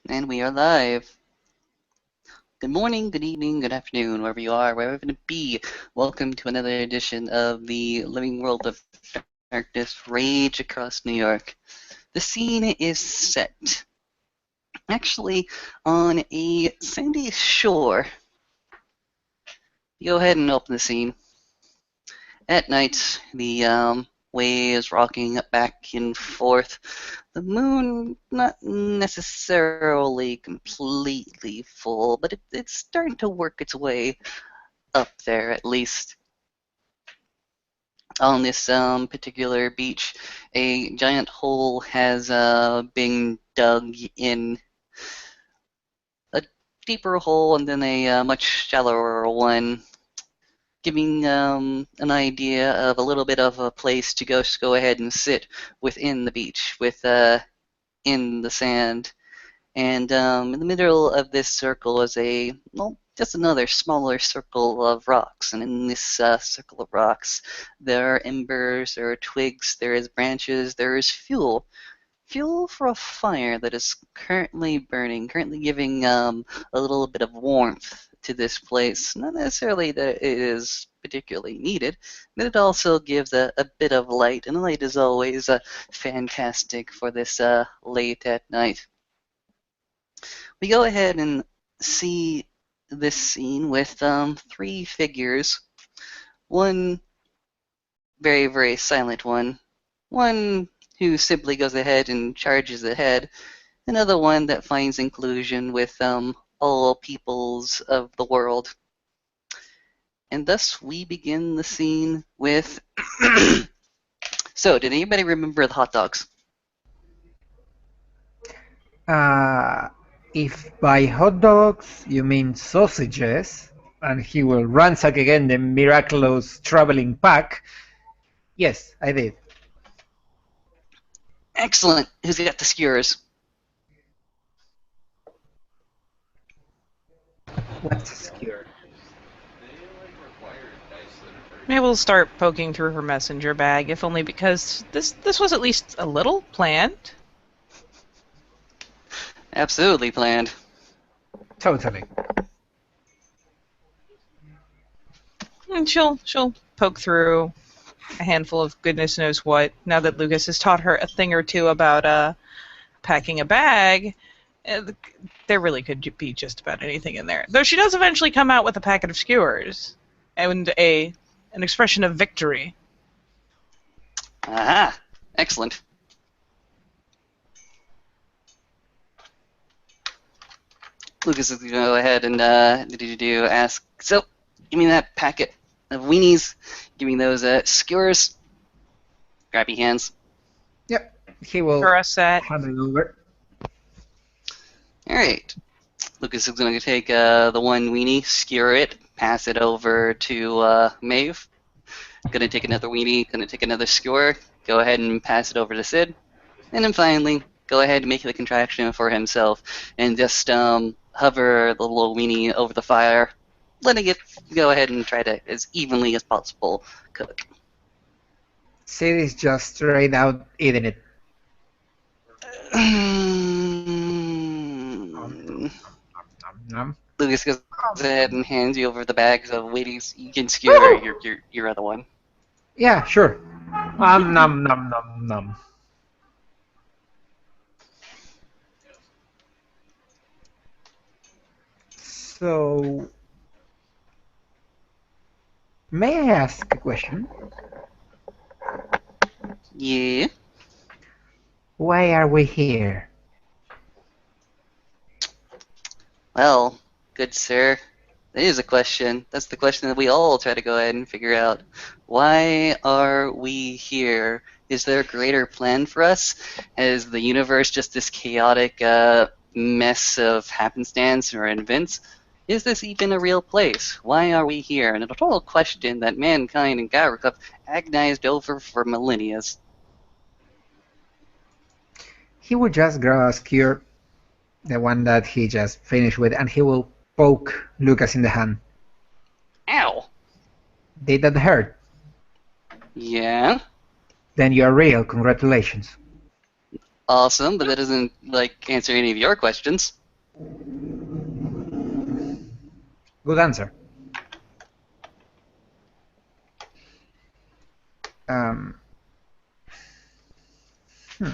And we are live. Good morning, good evening, good afternoon, wherever you are, wherever it be. Welcome to another edition of the Living World of Darkness Rage across New York. The scene is set, actually, on a sandy shore. Go ahead and open the scene. At night, the waves rocking back and forth. The moon, not necessarily completely full, but it's starting to work its way up there at least. On this particular beach, a giant hole has been dug in, a deeper hole and then a much shallower one, giving an idea of a little bit of a place to go ahead and sit within the beach, in the sand. And in the middle of this circle is just another smaller circle of rocks. And in this circle of rocks, there are embers, there are twigs, there is branches, there is fuel. Fuel for a fire that is currently burning, currently giving a little bit of warmth to this place. Not necessarily that it is particularly needed, but it also gives a bit of light. And light is always fantastic for this late at night. We go ahead and see this scene with three figures. One very, very silent one. One who simply goes ahead and charges ahead. Another one that finds inclusion with all peoples of the world. And thus we begin the scene with... So, did anybody remember the hot dogs? If by hot dogs you mean sausages, and he will ransack again the miraculous traveling pack, yes, I did. Excellent. Who's got the skewers? What's a skewer? Maybe we'll start poking through her messenger bag, if only because this was at least a little planned. Absolutely planned. Totally. And she'll poke through a handful of goodness knows what. Now that Lucas has taught her a thing or two about packing a bag, there really could be just about anything in there. Though she does eventually come out with a packet of skewers and an expression of victory. Aha! Excellent. Lucas is going to go ahead and ask, so, give me that packet of weenies. Give me those skewers. Grab your hands. Yep, he will Caress that. hand it over. Alright. Lucas is going to take the one weenie, skewer it, pass it over to Maeve. Gonna take another weenie, gonna take another skewer, go ahead and pass it over to Sid. And then finally, go ahead and make the contraction for himself and just hover the little weenie over the fire, letting it go ahead and try to, as evenly as possible, cook. Sid is just straight out eating it. Lucas goes ahead and hands you over the bags of weenies. You can skewer your other one. Yeah, sure. Nom nom nom nom. So, may I ask a question? Yeah? Why are we here? Well, good sir, that is a question. That's the question that we all try to go ahead and figure out. Why are we here? Is there a greater plan for us? Is the universe just this chaotic mess of happenstance or events? Is this even a real place? Why are we here? And a total question that mankind and Garou have agonized over for millennia. He would just grab a skewer, the one that he just finished with, and he will poke Lucas in the hand. Ow! Did that hurt? Yeah? Then you are real, congratulations. Awesome, but that doesn't, answer any of your questions. Good answer. Um, hmm.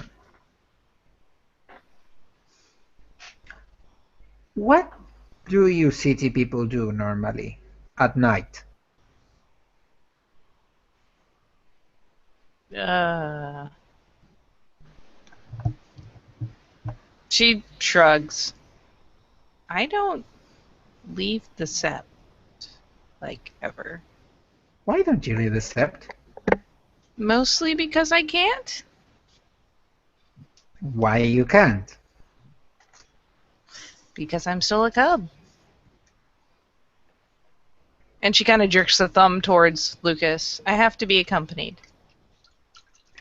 What do you city people do normally at night? She shrugs. I don't leave the Sept, like, ever. Why don't you leave the Sept? Mostly because I can't. Why you can't? Because I'm still a cub. And she kind of jerks the thumb towards Lucas. I have to be accompanied.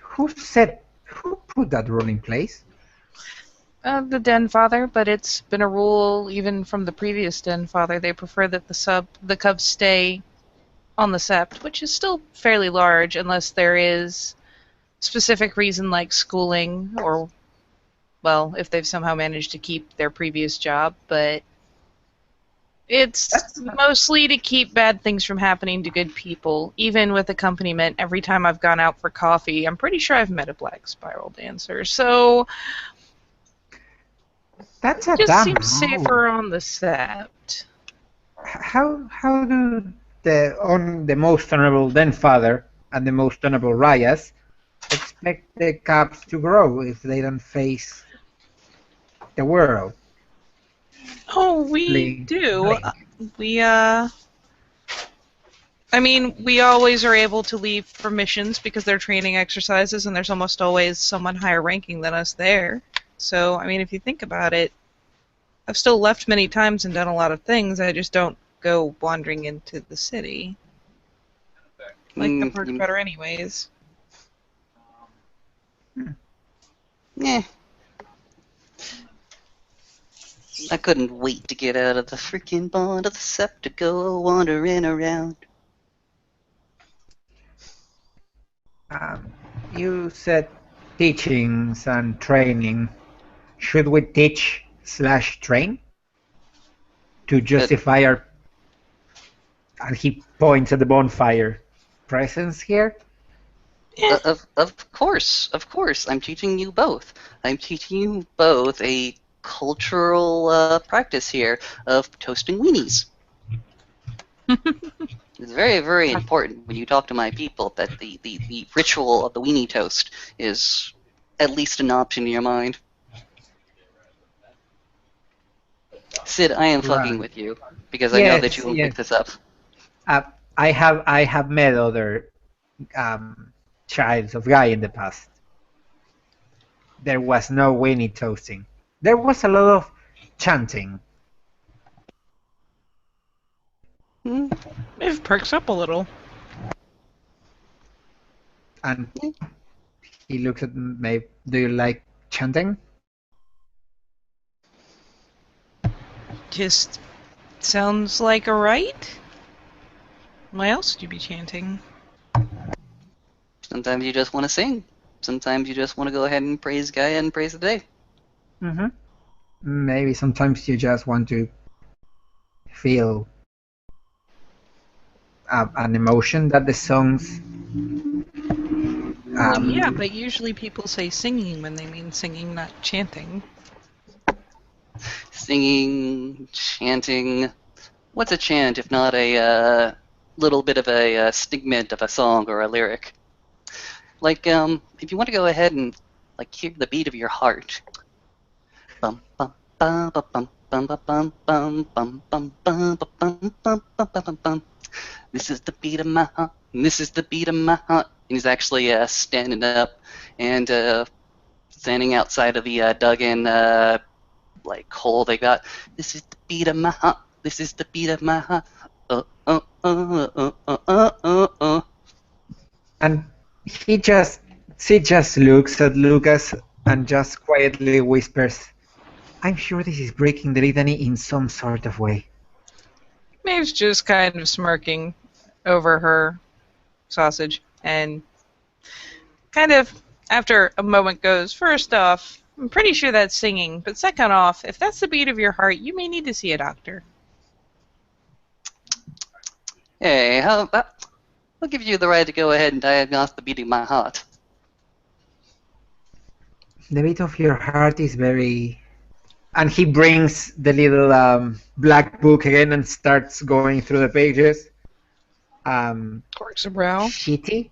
Who put that rule in place? The Den Father, but it's been a rule even from the previous Den Father. They prefer that the cubs stay on the Sept, which is still fairly large, unless there is specific reason like schooling or, well, if they've somehow managed to keep their previous job, but it's mostly to keep bad things from happening to good people. Even with accompaniment, every time I've gone out for coffee, I'm pretty sure I've met a Black Spiral dancer, so That's it a just damn seems rule. safer on the Sept. How do the most honorable Den Father and the most honorable Rayas expect the cubs to grow if they don't face the world? Oh, we do. We, I mean, we always are able to leave for missions because they're training exercises, and there's almost always someone higher ranking than us there. So, I mean, if you think about it, I've still left many times and done a lot of things. I just don't go wandering into the city. I like the park better anyways. Yeah. I couldn't wait to get out of the freaking bond of the Sept to go wandering around. You said teachings and training. Should we teach/train to justify our? And he points at the bonfire. Presence here. Yeah. Of course. I'm teaching you both. I'm teaching you both a cultural practice here of toasting weenies. It's very, very important when you talk to my people that the ritual of the weenie toast is at least an option in your mind. Sid, I am fucking with you because I know that you will pick this up. I have met other childs of Guy in the past. There was no weenie toasting. There was a lot of chanting. It perks up a little. And he looks at me. Do you like chanting? Just sounds like a rite. Why else would you be chanting? Sometimes you just want to sing. Sometimes you just want to go ahead and praise Gaia and praise the day. Mm-hmm. Maybe sometimes you just want to feel an emotion that the songs. Yeah, but usually people say singing when they mean singing, not chanting. Singing, chanting. What's a chant if not a little bit of a stigment of a song or a lyric? Like, if you want to go ahead and like hear the beat of your heart. Bum bum bum bum bum bum bum bum bum bum bum bum bum bum. This is the beat of my heart. This is the beat of my heart. And he's actually standing up and standing outside of the dug-in like hole they got. This is the beat of my heart. This is the beat of my heart. And she just looks at Lucas and just quietly whispers, "I'm sure this is breaking the litany in some sort of way." Maeve's just kind of smirking over her sausage and kind of, after a moment, goes, first off, I'm pretty sure that's singing, but second off, if that's the beat of your heart, you may need to see a doctor. Hey, how about... I'll give you the right to go ahead and diagnose the beating of my heart. The beat of your heart is very... And he brings the little black book again and starts going through the pages. Quirks a brow. Shitty.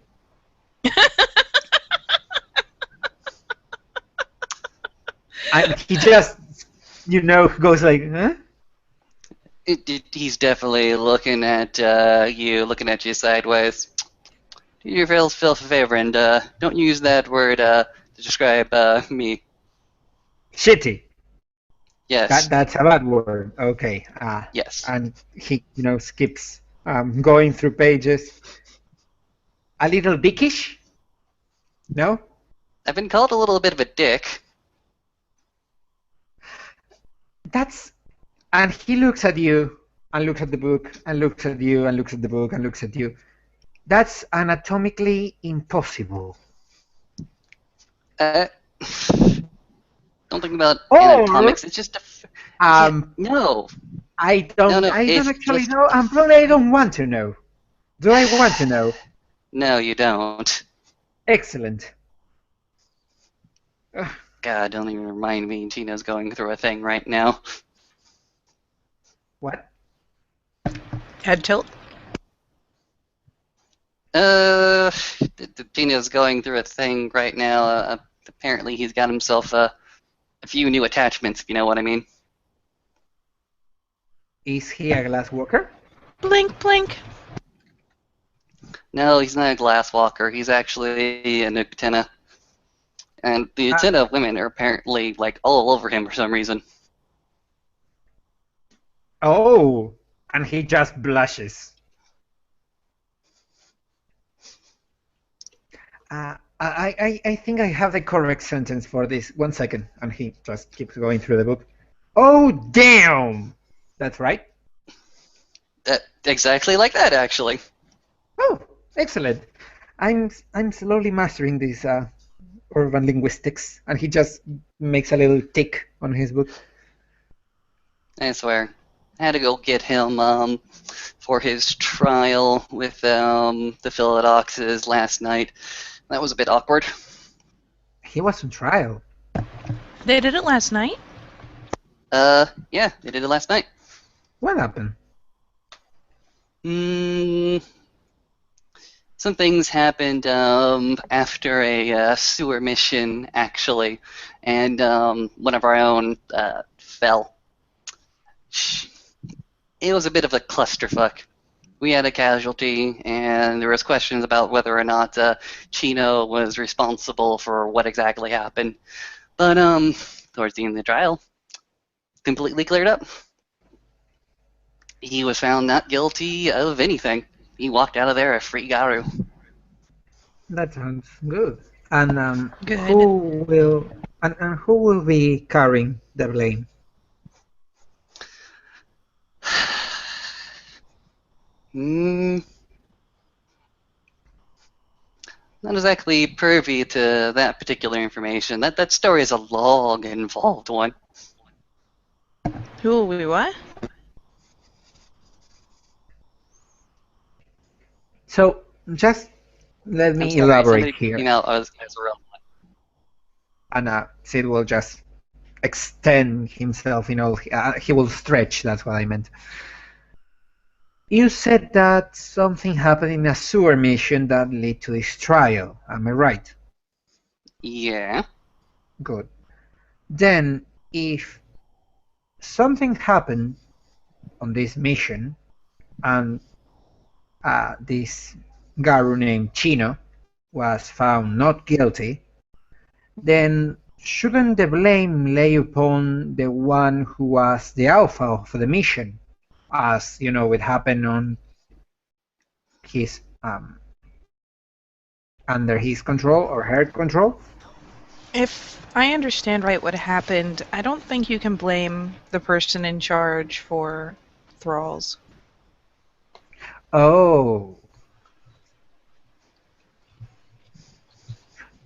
And he just, goes like, huh? He's definitely looking at you sideways. Do yourself a favor and don't use that word to describe me. Shitty. Yes. That's a bad word. Okay. Yes. And he, skips going through pages. A little dickish? No? I've been called a little bit of a dick. And he looks at you and looks at the book and looks at you and looks at the book and looks at you. That's anatomically impossible. Don't think about anatomics. It's just no. I don't actually know, and probably I don't want to know. Do I want to know? No, you don't. Excellent. God, don't even remind me. Gina's going through a thing right now. What? Head tilt. Gina's going through a thing right now. Apparently, he's got himself a few new attachments, if you know what I mean. Is he a glass walker? Blink, blink. No, he's not a glass walker. He's actually an Uktena. And the Uktena women are apparently, all over him for some reason. Oh, and he just blushes. I think I have the correct sentence for this. 1 second, and he just keeps going through the book. Oh, damn! That's right. Exactly like that, actually. Oh, excellent. I'm slowly mastering this urban linguistics, and he just makes a little tick on his book. I swear. I had to go get him for his trial with the Philodoxes last night. That was a bit awkward. He was on trial. They did it last night? Yeah, they did it last night. What happened? Some things happened after a sewer mission, actually, and one of our own fell. It was a bit of a clusterfuck. We had a casualty, and there was questions about whether or not Chino was responsible for what exactly happened. But towards the end of the trial, completely cleared up. He was found not guilty of anything. He walked out of there a free Garou. That sounds good. And Good. who will be carrying the blame? Not exactly privy to that particular information. That story is a long, involved one. Who will we what? So, just let me I'm sorry, elaborate somebody here. came out as a real one. And Sid will just extend himself, he will stretch, that's what I meant. You said that something happened in a sewer mission that led to this trial, am I right? Yeah. Good. Then, if something happened on this mission, and this Garou named Chino was found not guilty, then shouldn't the blame lay upon the one who was the alpha of the mission, as it happened on his under his control or her control? If I understand right what happened, I don't think you can blame the person in charge for thralls. Oh.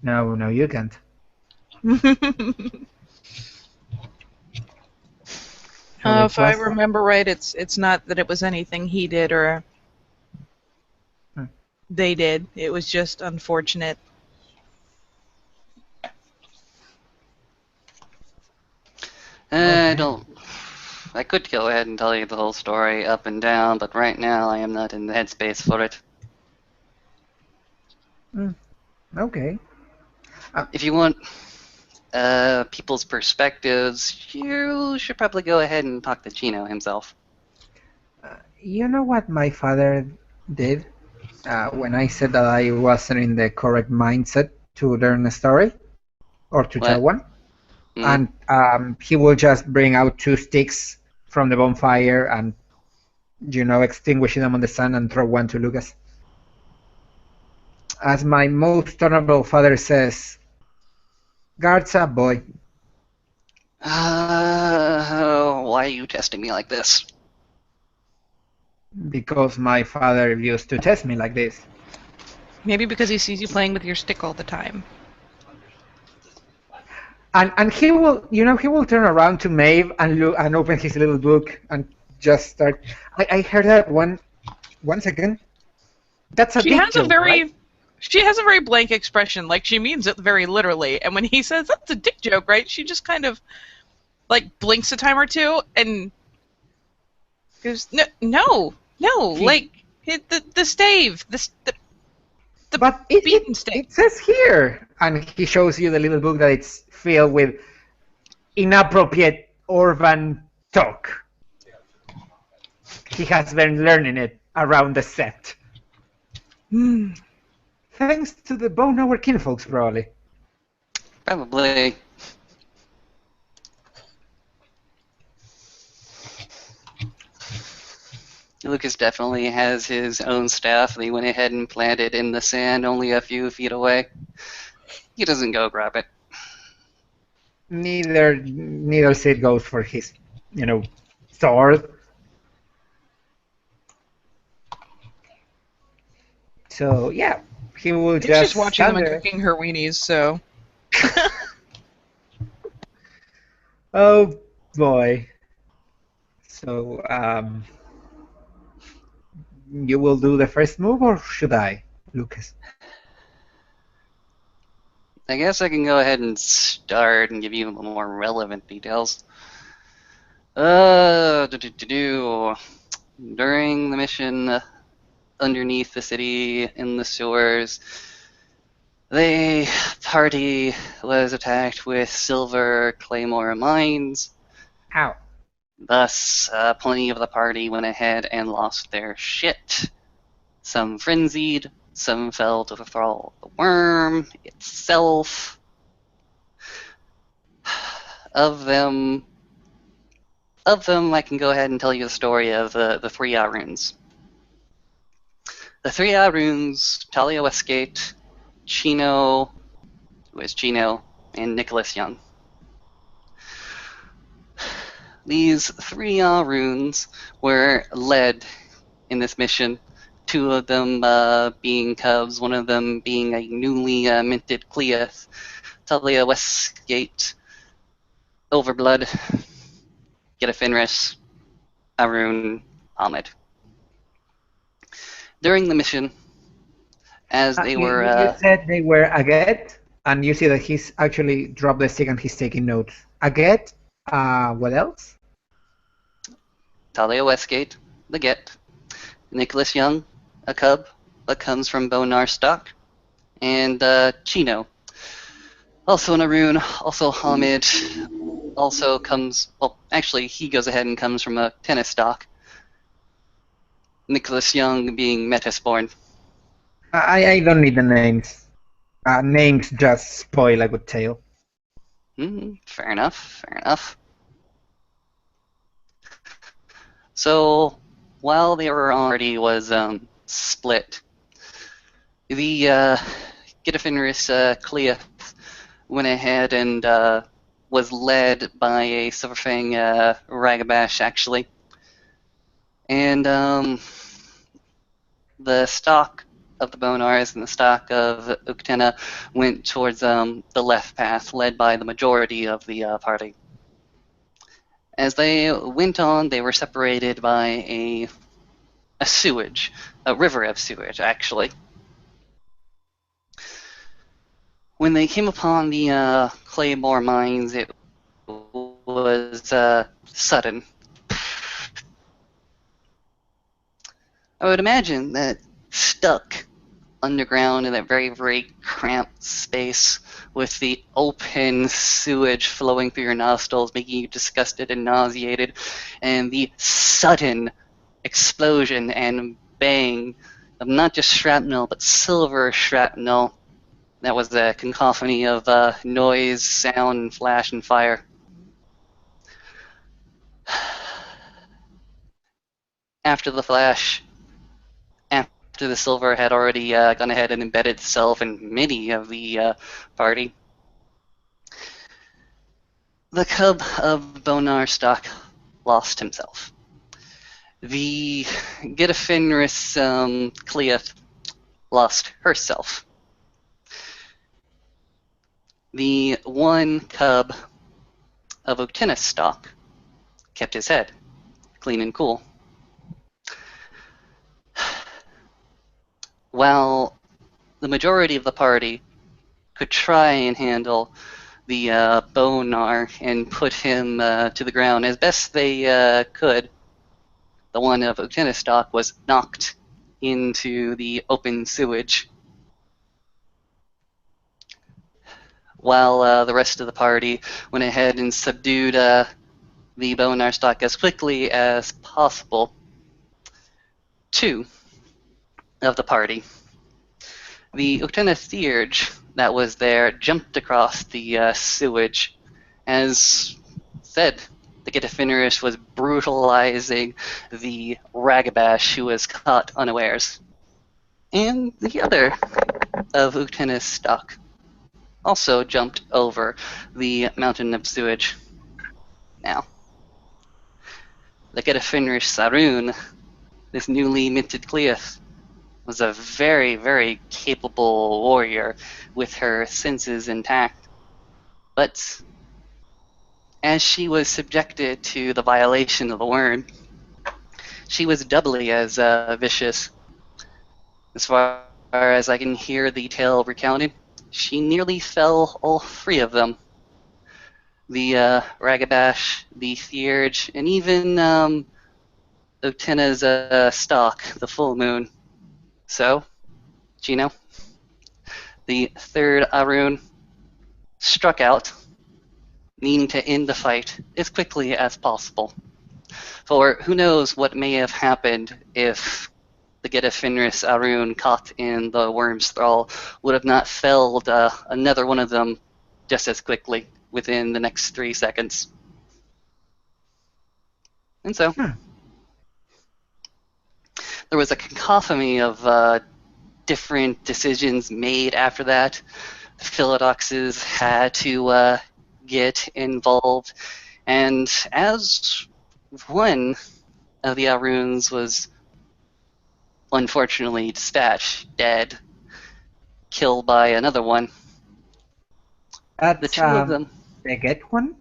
No, you can't. If I remember right, it's not that it was anything he did or They did. It was just unfortunate. I Okay. don't. I could go ahead and tell you the whole story up and down, but right now I am not in the headspace for it. Okay. If you want people's perspectives, you should probably go ahead and talk to Chino himself. You know what my father did when I said that I wasn't in the correct mindset to learn a story or to tell What? one? Hmm? And he will just bring out two sticks from the bonfire and, extinguishing them on the sun and throw one to Lucas. As my most honorable father says, guards up, boy. Why are you testing me like this? Because my father used to test me like this. Maybe because he sees you playing with your stick all the time. And he will, he will turn around to Maeve and look and open his little book and just start. I heard that one second. That's a She dick has a joke, right? very she has a very blank expression, like she means it very literally. And when he says that's a dick joke, right? She just kind of like blinks a time or two and goes, no, like the stave, the But beaten stave. it says here, and he shows you the little book that it's filled with inappropriate urban talk. He has been learning it around the set. Thanks to the Bone Hour kinfolks, probably. Probably. Lucas definitely has his own staff that he went ahead and planted in the sand only a few feet away. He doesn't go grab it. Neither Sid goes for his, sword. So yeah, he will He's just just watching them stand and there. cooking her weenies, so Oh boy. So you will do the first move, or should I, Lucas? I guess I can go ahead and start and give you more relevant details. During the mission underneath the city in the sewers, the party was attacked with silver claymore mines. Ow. Thus, plenty of the party went ahead and lost their shit. Some frenzied, some fell to the thrall of the worm itself. Of them, I can go ahead and tell you the story of the three runes. The three runes, Talia Westgate, Chino, who is Chino, and Nicholas Young. These three runes were led in this mission, two of them being cubs, one of them being a newly minted Cleath, Talia Westgate, Overblood, Get a Fenris, Arun, Ahmed. During the mission, as they were... You said they were Aget, and you see that he's actually dropped the stick and he's taking notes. Aget, what else? Talia Westgate, the Get, Nicholas Young, a cub that comes from Bonar stock, and Chino, also an Arun, also Hamid, also comes, well, actually, he goes ahead and comes from a tennis stock. Nicholas Young being Metasborn. I don't need the names. Names just spoil a good tale. Fair enough, fair enough. So, while the party was split, the Gidefenris Clea went ahead and was led by a Silverfang Ragabash, actually. And the stock of the Bonars and the stock of Uktena went towards the left path, led by the majority of the party. As they went on, they were separated by a sewage, a river of sewage, actually. When they came upon the Claymore mines, it was sudden. I would imagine that stuck underground in that very, very cramped space with the open sewage flowing through your nostrils, making you disgusted and nauseated, and the sudden explosion and bang of not just shrapnel, but silver shrapnel. That was a cacophony of noise, sound, flash, and fire. After the flash, after the silver had already gone ahead and embedded itself in many of the party, the cub of Bonar stock lost himself. The Getafinris Cleith lost herself. The one cub of Octinus stock kept his head clean and cool. While the majority of the party could try and handle the Bonar and put him to the ground as best they could, the one of Octinus stock was knocked into the open sewage, while the rest of the party went ahead and subdued the Bonar stock as quickly as possible. Two of the party, the Octinus Theurge that was there, jumped across the sewage. As said, the Getafinris was brutalizing the Ragabash who was caught unawares. And the other of Octinus stock also jumped over the mountain of sewage. Now, the Getafinris Sarun, this newly minted Cleith, was a very, very capable warrior with her senses intact. But as she was subjected to the violation of the worm, she was doubly as vicious. As far as I can hear the tale recounted, she nearly fell all three of them. The Ragabash, the Theurge, and even Octina's stock, the full moon. So, Gino, the third Arun, struck out, needing to end the fight as quickly as possible. For who knows what may have happened if the Getafinris Arun caught in the worm's thrall would have not felled another one of them just as quickly within the next 3 seconds. And so, there was a cacophony of different decisions made after that. The Philodoxes had to get involved, and as one of the Aruns was unfortunately dispatched, dead, killed by another one, That's the two of them, the get one?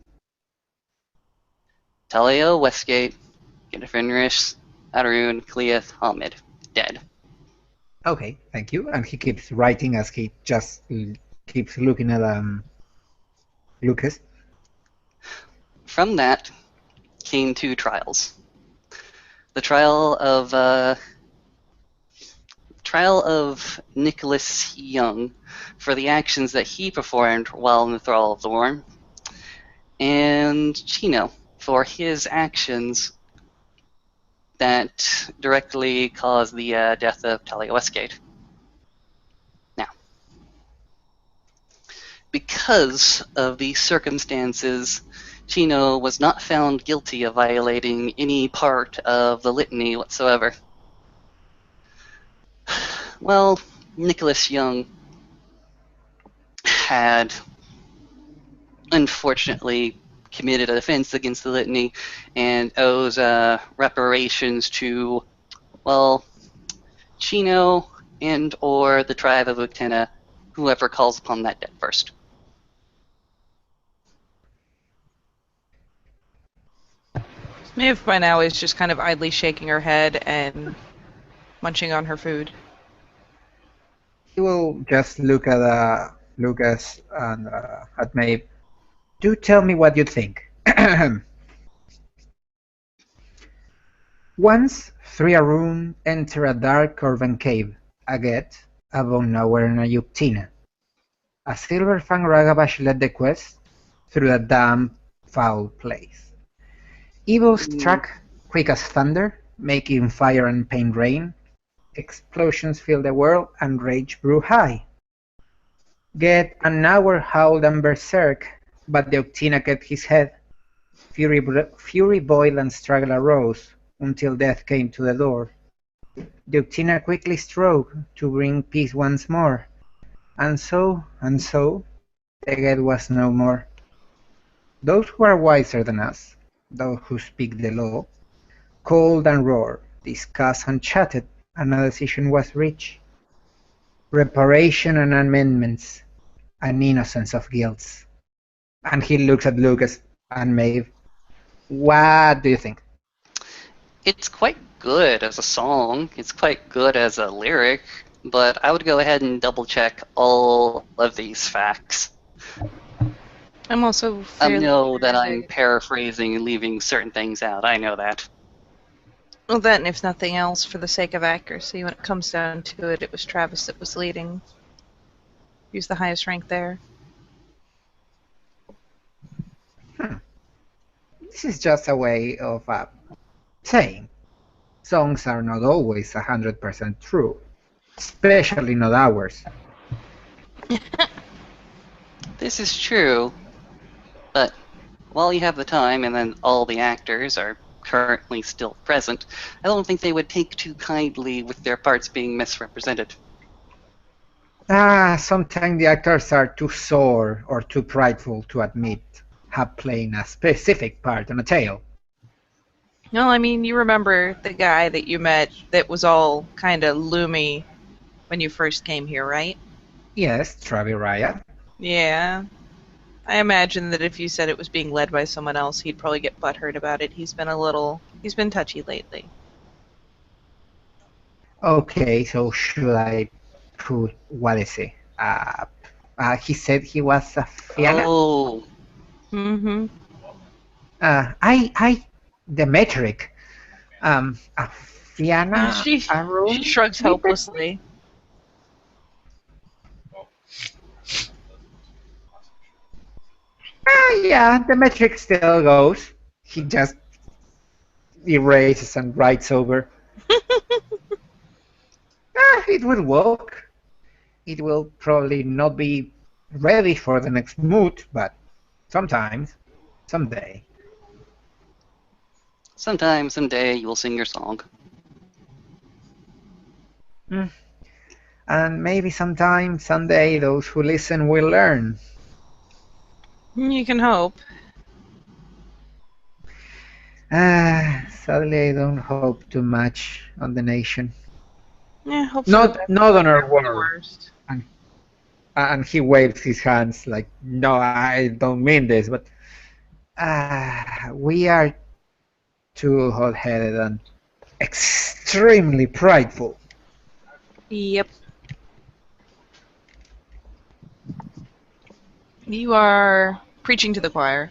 Taleo, Westgate, Getafinris, Arun, Cleith, Hamid, dead. Okay, thank you. And he keeps writing as he just keeps looking at Lucas. From that came 2 trials. The trial of Nicholas Young for the actions that he performed while in the thrall of the worm, and Chino for his actions that directly caused the death of Talia Westgate. Now, because of these circumstances, Chino was not found guilty of violating any part of the litany whatsoever. Well, Nicholas Young had unfortunately committed an offense against the litany and owes reparations to, well, Chino and or the tribe of Uktena, whoever calls upon that dead first. Maeve by now is just kind of idly shaking her head and munching on her food. He will just look at Lucas and at Maeve. Do tell me what you think. Once, through a room, enter a dark urban cave, a get, a bone nowhere and a Yuctina. A silver fang Ragabash led the quest through the damp, foul place. Evil struck quick as thunder, making fire and pain rain. Explosions filled the world and rage grew high. Get an hour howled and berserk, but the Octina kept his head. Fury boiled and struggle arose, until death came to the door. The Octina quickly strove to bring peace once more, and so, the Get was no more. Those who are wiser than us, those who speak the law, called and roared, discussed and chatted, and a decision was reached. Reparation and amendments, an innocence of guilt. And he looks at Lucas and Maeve. What do you think? It's quite good as a song. It's quite good as a lyric, but I would go ahead and double check all of these facts. I'm also I fairly know that sure I'm paraphrasing and leaving certain things out. I know that. Well, then, if nothing else, for the sake of accuracy, when it comes down to it, it was Travis that was leading. He was the highest rank there. This is just a way of saying songs are not always 100% true, especially not ours. This is true, but while you have the time and then all the actors are currently still present, I don't think they would take too kindly with their parts being misrepresented. Sometimes the actors are too sore or too prideful to admit have playing a specific part on a tale. No, I mean, you remember the guy that you met that was all kind of loomy when you first came here, right? Yes, Travis Raya. Yeah. I imagine that if you said it was being led by someone else, he'd probably get butthurt about it. He's been touchy lately. Okay, so should I put, what is he? He said he was a Fianna? Oh. Mm-hmm. The metric. A Fianna, She shrugs helplessly. Yeah, the metric still goes. He just erases and writes over. It will work. It will probably not be ready for the next mood, but sometimes, someday. Sometime, someday, you will sing your song. And maybe sometime, someday, those who listen will learn. You can hope. Sadly, I don't hope too much on the nation. Yeah, hope Not on our the world. worst. And he waves his hands like, no, I don't mean this, but we are too hot-headed and extremely prideful. Yep. You are preaching to the choir.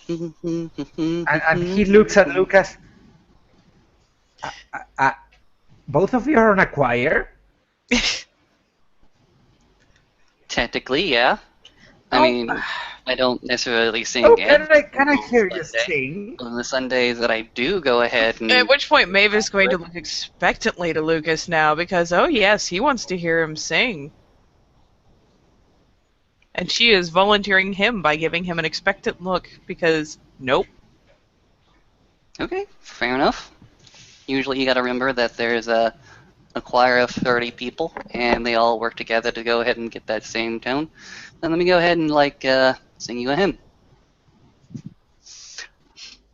And he looks at Lucas. Both of you are on a choir? Technically, yeah. I mean, I don't necessarily sing. Can I hear you sing? On the Sundays that I do go ahead and... At which point Maeve is going to look expectantly to Lucas now because, oh yes, he wants to hear him sing. And she is volunteering him by giving him an expectant look because, nope. Okay, fair enough. Usually you gotta remember that there's a choir of 30 people, and they all work together to go ahead and get that same tone. Then let me go ahead and, sing you a hymn.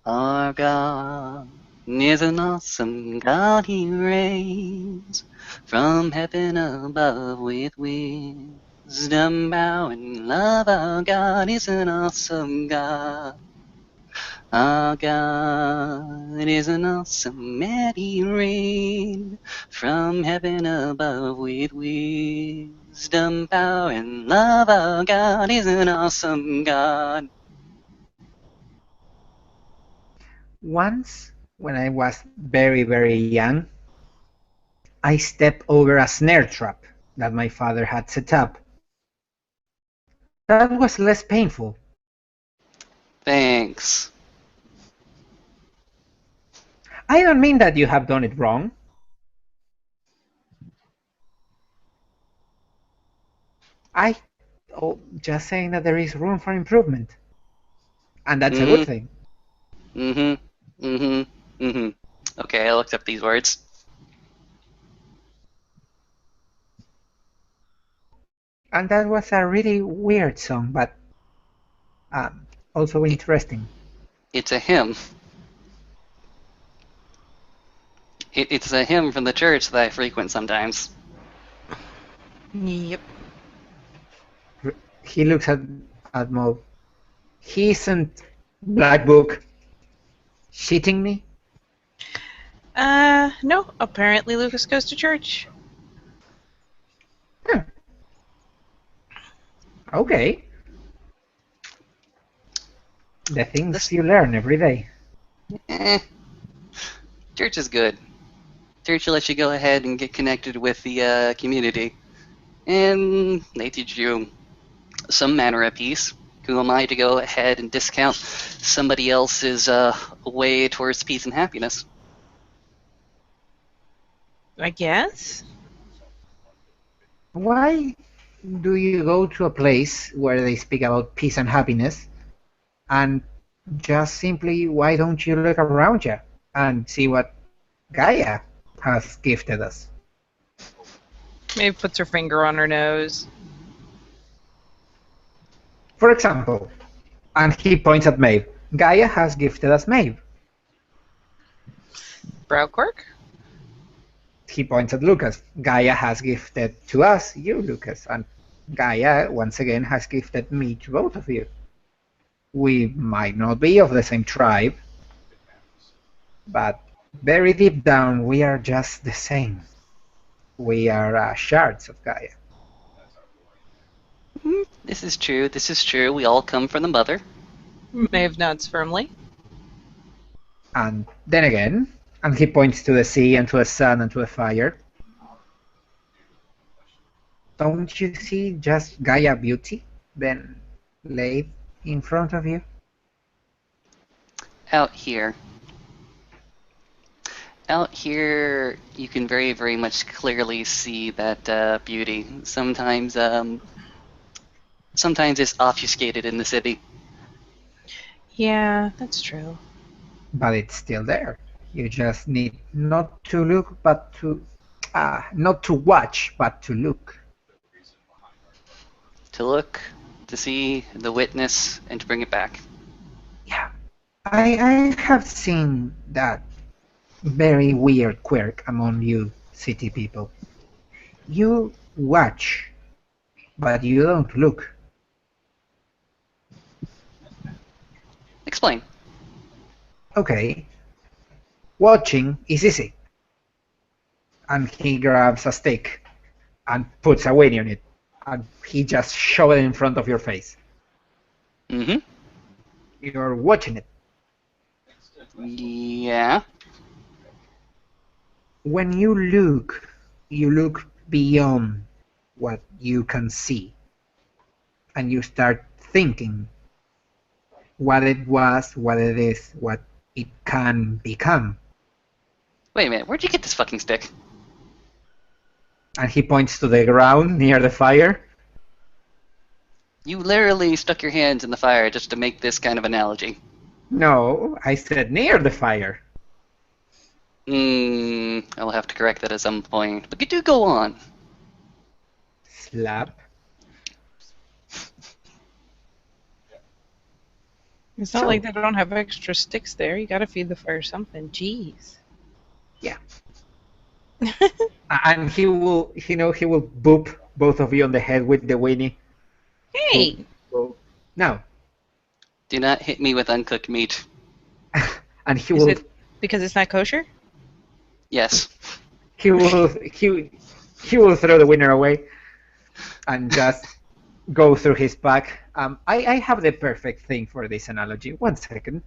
Our God is an awesome God, He reigns from heaven above with wisdom, power, and love. Our God is an awesome God. Our God is an awesome and He reigns from heaven above with wisdom, wisdom, power, and love. Our God is an awesome God. Once, when I was very, very young, I stepped over a snare trap that my father had set up. That was less painful. Thanks. I don't mean that you have done it wrong. I just saying that there is room for improvement. And that's a good thing. Okay, I looked up these words. And that was a really weird song, but also interesting. It's a hymn. It's a hymn from the church that I frequent sometimes. Yep. He looks at Mo. He isn't Black Book cheating me? No. Apparently Lucas goes to church. Okay. The things you learn every day. Church is good. Church will let you go ahead and get connected with the community. And they teach you some manner of peace. Who am I to go ahead and discount somebody else's way towards peace and happiness? I guess. Why do you go to a place where they speak about peace and happiness, and just simply why don't you look around you and see what Gaia has gifted us? Maybe puts her finger on her nose. For example, and he points at Maeve, Gaia has gifted us Maeve. Brow quirk? He points at Lucas. Gaia has gifted to us you, Lucas, and Gaia once again has gifted me to both of you. We might not be of the same tribe, but very deep down we are just the same. We are shards of Gaia. This is true. This is true. We all come from the mother. Maeve nods firmly. And then again, and he points to the sea and to the sun and to the fire. Don't you see just Gaia beauty then laid in front of you? Out here, you can very, very much clearly see that beauty. Sometimes it's obfuscated in the city. Yeah, that's true. But it's still there. You just need not to look, but to not to watch, but to look. To look, to see, the witness, and to bring it back. Yeah, I have seen that very weird quirk among you city people. You watch, but you don't look. Explain. Okay. Watching is easy. And he grabs a stick and puts a winnie on it. And he just shoves it in front of your face. Mm-hmm. You're watching it. Yeah. When you look beyond what you can see. And you start thinking what it was, what it is, what it can become. Wait a minute, where'd you get this fucking stick? And he points to the ground near the fire. You literally stuck your hands in the fire just to make this kind of analogy. No, I said near the fire. I'll have to correct that at some point. But you do go on. Slap. It's not like they don't have extra sticks there. You gotta feed the fire something. Jeez. Yeah. And he will boop both of you on the head with the winnie. Hey! Now. Do not hit me with uncooked meat. And he Is will. it because it's not kosher? Yes. He will throw the winner away. and just go through his pack. I have the perfect thing for this analogy. 1 second.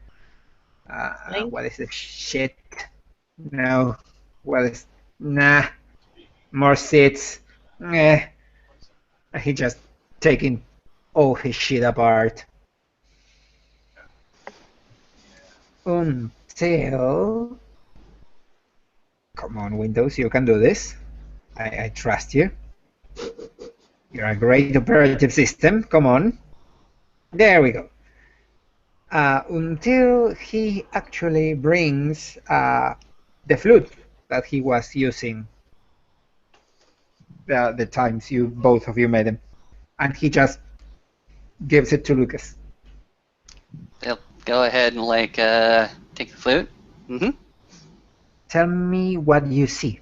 What is this shit? No. What is... Nah. More seats. Eh. He just taking all his shit apart. Until... Come on, Windows, you can do this. I trust you. You're a great operative system. Come on. There we go. Until he actually brings the flute that he was using the times both of you met him, and he just gives it to Lucas. Yep. Go ahead and take the flute. Mm-hmm. Tell me what you see.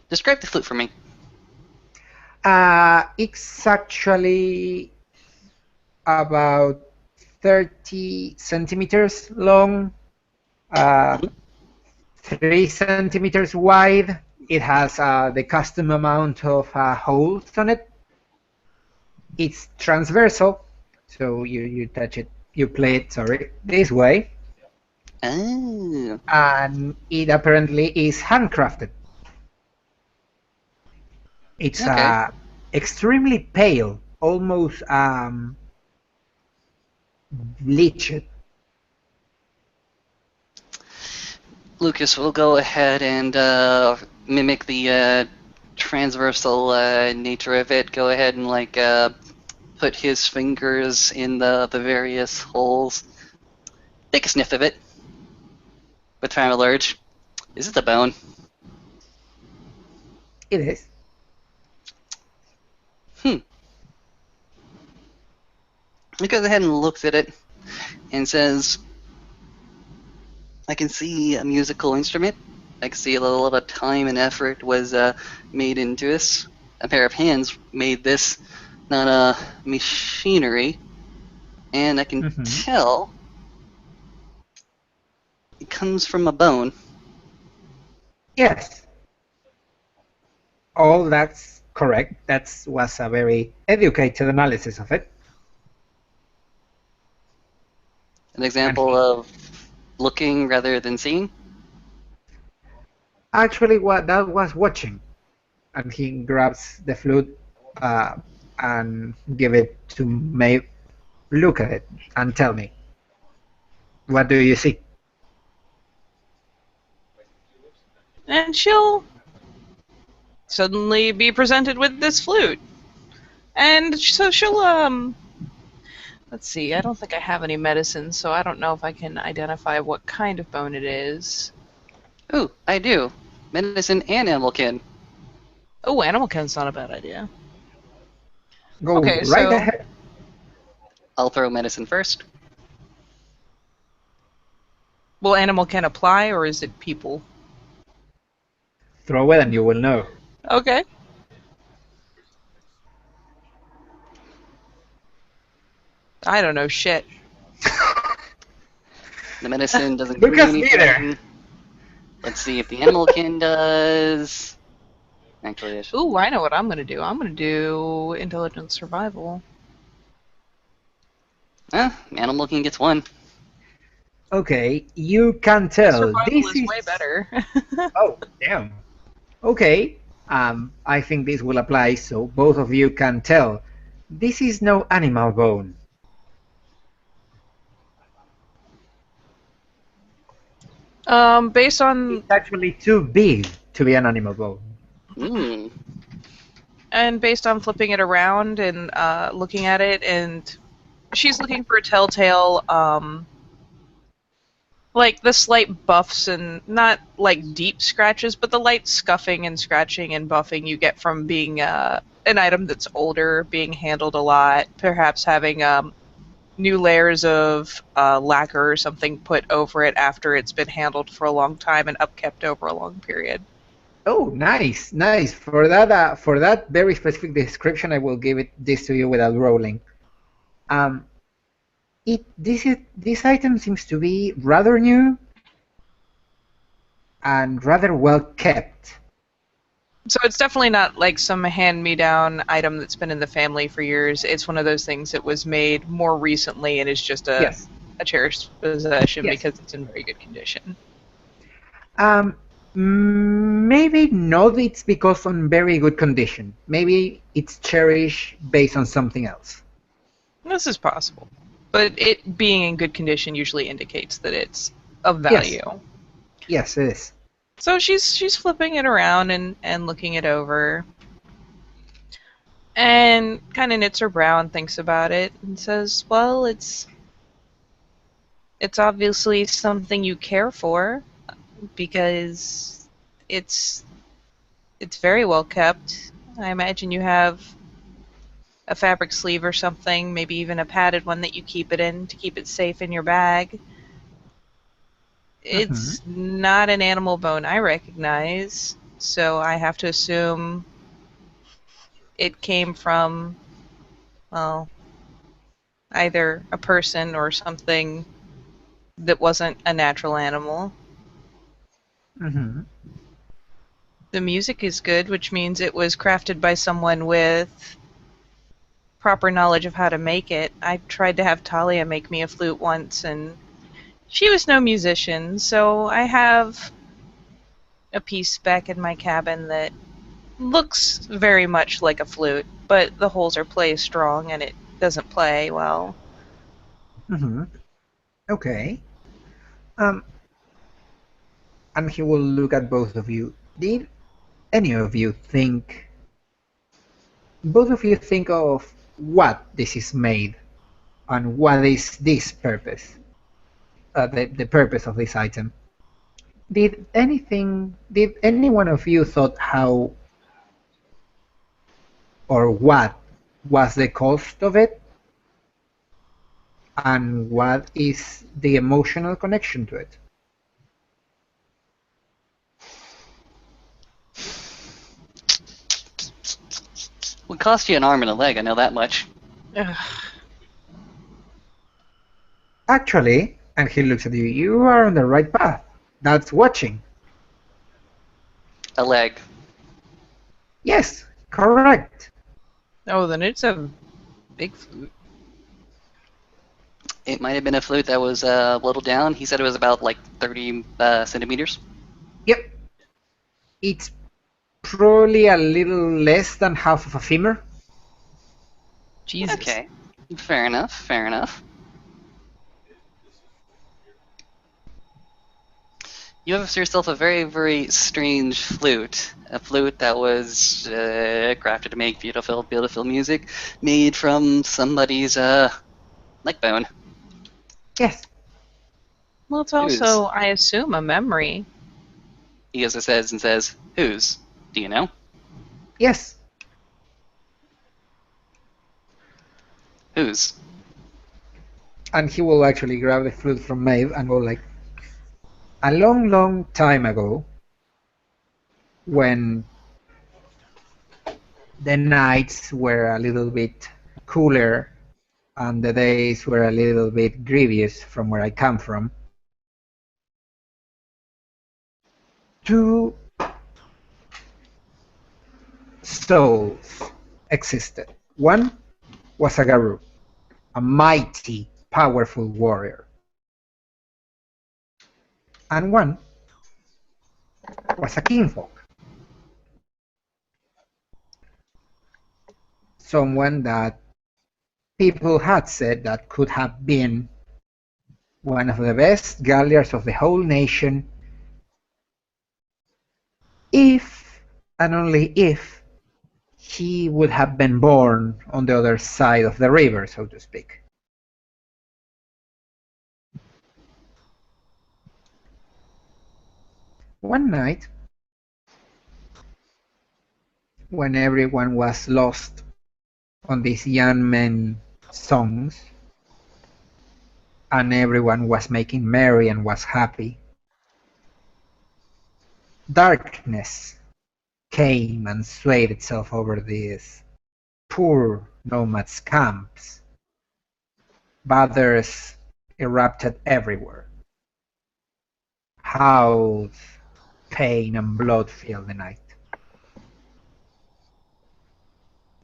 Describe the flute for me. It's actually about 30 centimeters long, 3 centimeters wide. It has the custom amount of holes on it. It's transversal, so you touch it, you play it, sorry, this way. Oh. And it apparently is handcrafted. It's Okay. extremely pale, almost bleached. Lucas will go ahead and mimic the transversal nature of it. Go ahead and put his fingers in the various holes. Take a sniff of it. With primal urge. Is it the bone? It is. He goes ahead and looks at it and says, I can see a musical instrument. I can see a lot of time and effort was made into this. A pair of hands made this, not machinery. And I can tell it comes from a bone. Yes. All that's correct. That was a very educated analysis of it. An example of looking rather than seeing? Actually, what that was watching. And he grabs the flute and give it to May. Look at it and tell me. What do you see? And she'll suddenly be presented with this flute. And so she'll, let's see, I don't think I have any medicine, so I don't know if I can identify what kind of bone it is. Ooh, I do. Medicine and animal kin. Oh, animal kin's not a bad idea. Go Okay, right so- ahead. I'll throw medicine first. Will animal kin apply, or is it people? Throw it and you will know. Okay. I don't know shit. The medicine doesn't Look do at anything. neither. Let's see if the animal kin does. Actually, I should. Ooh, I know what I'm gonna do. I'm gonna do intelligence survival. Animal kin gets 1. Okay, you can tell. Survival This is way better. Oh, damn. Okay, I think this will apply, so both of you can tell. This is no animal bone. Based on It's actually too big to be an animal bone. Mm. and based on flipping it around and looking at it, and she's looking for a telltale, like the slight buffs and not like deep scratches, but the light scuffing and scratching and buffing you get from being an item that's older, being handled a lot, perhaps having new layers of lacquer or something put over it after it's been handled for a long time and upkept over a long period. Oh, nice, nice. For that very specific description, I will give this to you without rolling. This item seems to be rather new and rather well kept. So it's definitely not like some hand-me-down item that's been in the family for years. It's one of those things that was made more recently and is just Yes. a cherished possession Yes. because it's in very good condition. Maybe not it's because on very good condition. Maybe it's cherished based on something else. This is possible. But it being in good condition usually indicates that it's of Yes. value. Yes, it is. So she's flipping it around and looking it over. And kind of knits her brow and thinks about it and says, "Well, it's obviously something you care for because it's very well kept. I imagine you have a fabric sleeve or something, maybe even a padded one that you keep it in to keep it safe in your bag. Mhm. It's not an animal bone I recognize, so I have to assume it came from, well, either a person or something that wasn't a natural animal. Mhm. The music is good, which means it was crafted by someone with proper knowledge of how to make it. I tried to have Talia make me a flute once, and she was no musician, so I have a piece back in my cabin that looks very much like a flute, but the holes are placed strong and it doesn't play well. Mhm. Okay. Um, and he will look at both of you. Did any of you think? Both of you think of what this is made and what is this purpose? The purpose of this item. Did any one of you thought how or what was the cost of it and what is the emotional connection to it? Would cost you an arm and a leg, I know that much. Ugh. Actually, and he looks at you, you are on the right path. That's watching. A leg. Yes, correct. Oh, then it's a big flute. It might have been a flute that was a little down. He said it was about like 30 centimeters. Yep. It's probably a little less than half of a femur. Jesus. Okay. Fair enough, fair enough. You have yourself a very, very strange flute. A flute that was crafted to make beautiful, beautiful music, made from somebody's leg bone. Yes. Well, it's Whose? also, I assume, a memory. He goes and says, whose? Do you know? Yes. Whose? And he will actually grab the flute from Maeve and go like, a long, long time ago, when the nights were a little bit cooler and the days were a little bit grievous from where I come from, two souls existed. One was a Garou, a mighty, powerful warrior, and one was a kinfolk, someone that people had said that could have been one of the best galliards of the whole nation if and only if he would have been born on the other side of the river, so to speak. One night, when everyone was lost on these young men songs, and everyone was making merry and was happy, darkness came and swayed itself over these poor nomads' camps. Bathers erupted everywhere. Howls, pain, and blood filled the night.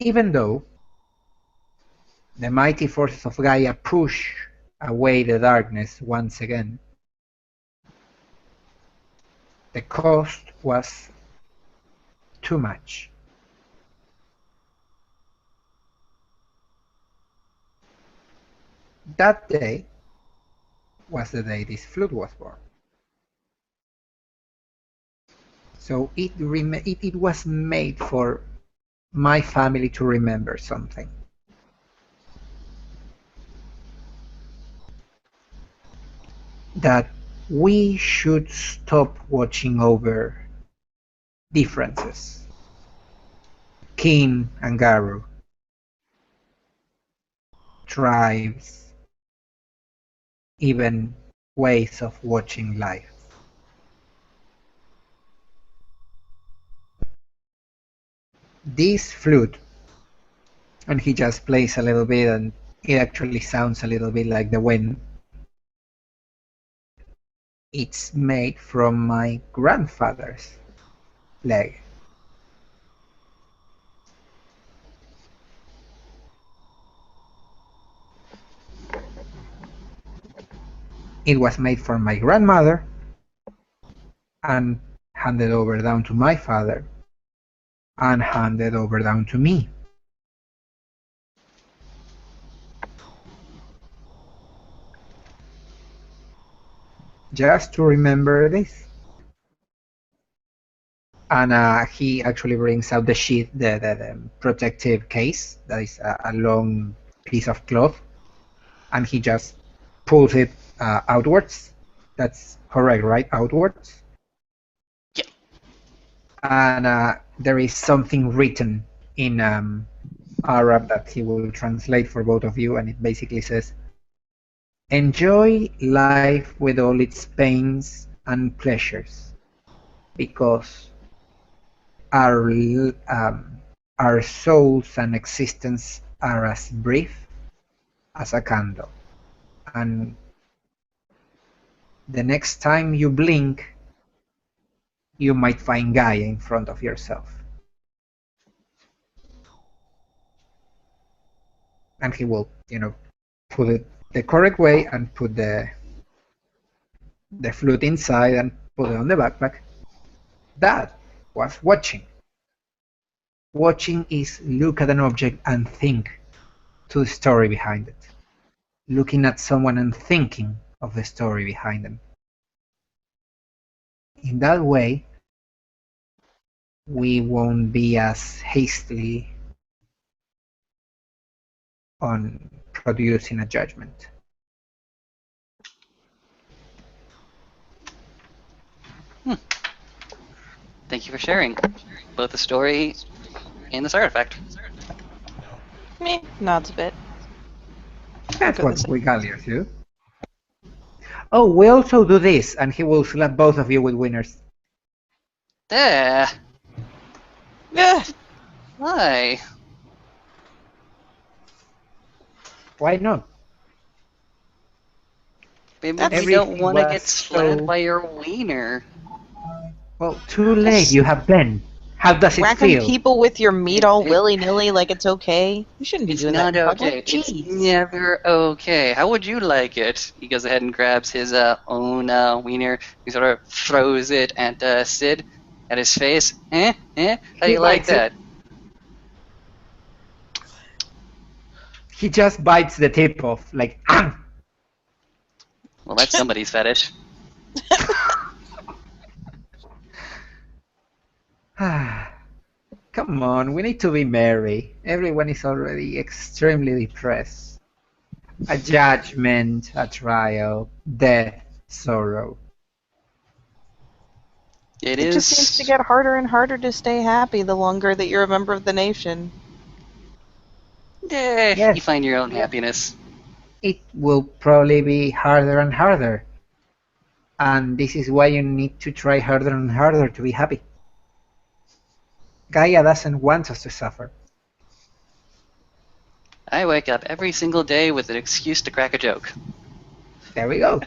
Even though the mighty forces of Gaia push away the darkness once again, the cost was too much. That day was the day this flute was born. So it was made for my family to remember something. That we should stop watching over differences. Kin and Garou, tribes, even ways of watching life. This flute, and he just plays a little bit and it actually sounds a little bit like the wind. It's made from my grandfather's leg. It was made for my grandmother and handed over down to my father and handed over down to me. Just to remember this. And he actually brings out the sheath, the protective case, that is a long piece of cloth, and he just pulls it outwards. That's correct, right? Outwards? Yeah. And there is something written in Arab that he will translate for both of you, and it basically says, "Enjoy life with all its pains and pleasures, because our souls and existence are as brief as a candle, and the next time you blink, you might find Gaia in front of yourself." And he will, put it the correct way and put the flute inside and put it on the backpack. That was watching. Watching is look at an object and think to the story behind it. Looking at someone and thinking of the story behind them. In that way, we won't be as hastily on producing a judgment. Thank you for sharing both the story and this artifact. Me nods a bit. That's what regaliers do. Oh, we also do this, and he will slap both of you with winners. There. Yeah. Why? Why not? Maybe we Everything don't want to was get slapped so- by your wiener. Well, too late. You have been. How does it Whacking feel? people with your meat all willy-nilly like it's okay. You shouldn't be It's doing not that in okay. public. It's Jeez. never okay. How would you like it? He goes ahead and grabs his own wiener. He sort of throws it at Sid, at his face. How do you like bites it. that? He just bites the tip off, like, ah! Well, that's somebody's fetish. Come on, we need to be merry. Everyone is already extremely depressed. A judgment, a trial, death, sorrow. It It is. just seems to get harder and harder to stay happy the longer that you're a member of the nation. Yes. You find your own happiness. It will probably be harder and harder. And this is why you need to try harder and harder to be happy. Gaia doesn't want us to suffer. I wake up every single day with an excuse to crack a joke. There we go.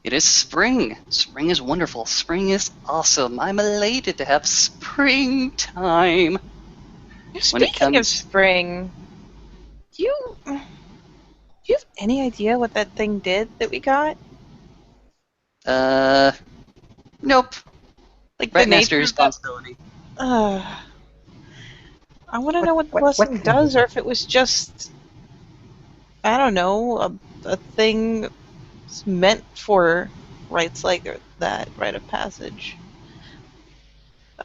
It is spring. Spring is wonderful. Spring is awesome. I'm elated to have springtime. When it Speaking of comes, spring, do you have any idea what that thing did that we got? nope. Like the Rat Master nature of that. responsibility. I want to know what the What blessing thing does, is or it? if it was just, I don't know, a thing meant for rites like that, rite of passage.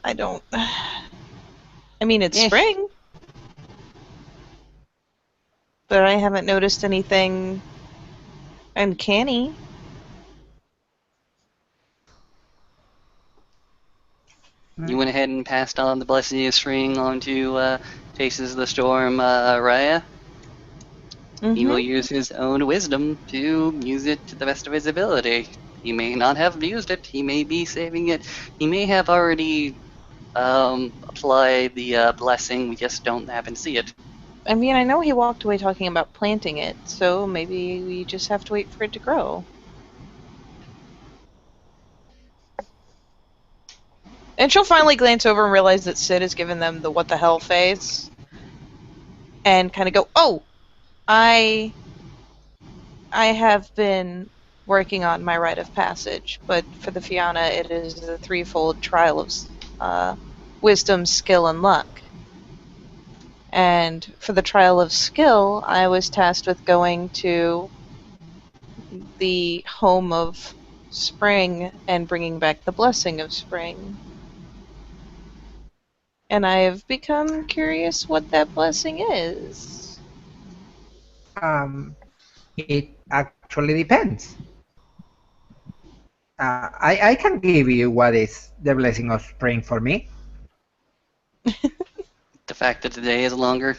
I don't. I mean, it's Eh, spring, but I haven't noticed anything uncanny. you went ahead and passed on the blessing of spring onto Chases the Storm, Raya. He will Mm-hmm. use his own wisdom to use it to the best of his ability. He may not have used it. He may be saving it. He may have already applied the blessing. We just don't happen to see it. I mean, I know he walked away talking about planting it, so maybe we just have to wait for it to grow. And she'll finally glance over and realize that Sid has given them the what the hell face, and kind of go, "Oh, I have been working on my rite of passage, but for the Fianna, it is a threefold trial of wisdom, skill, and luck. And for the trial of skill, I was tasked with going to the home of spring and bringing back the blessing of spring. And I have become curious what that blessing is." Um, it actually depends. I can give you what is the blessing of spring for me. The fact that today is longer.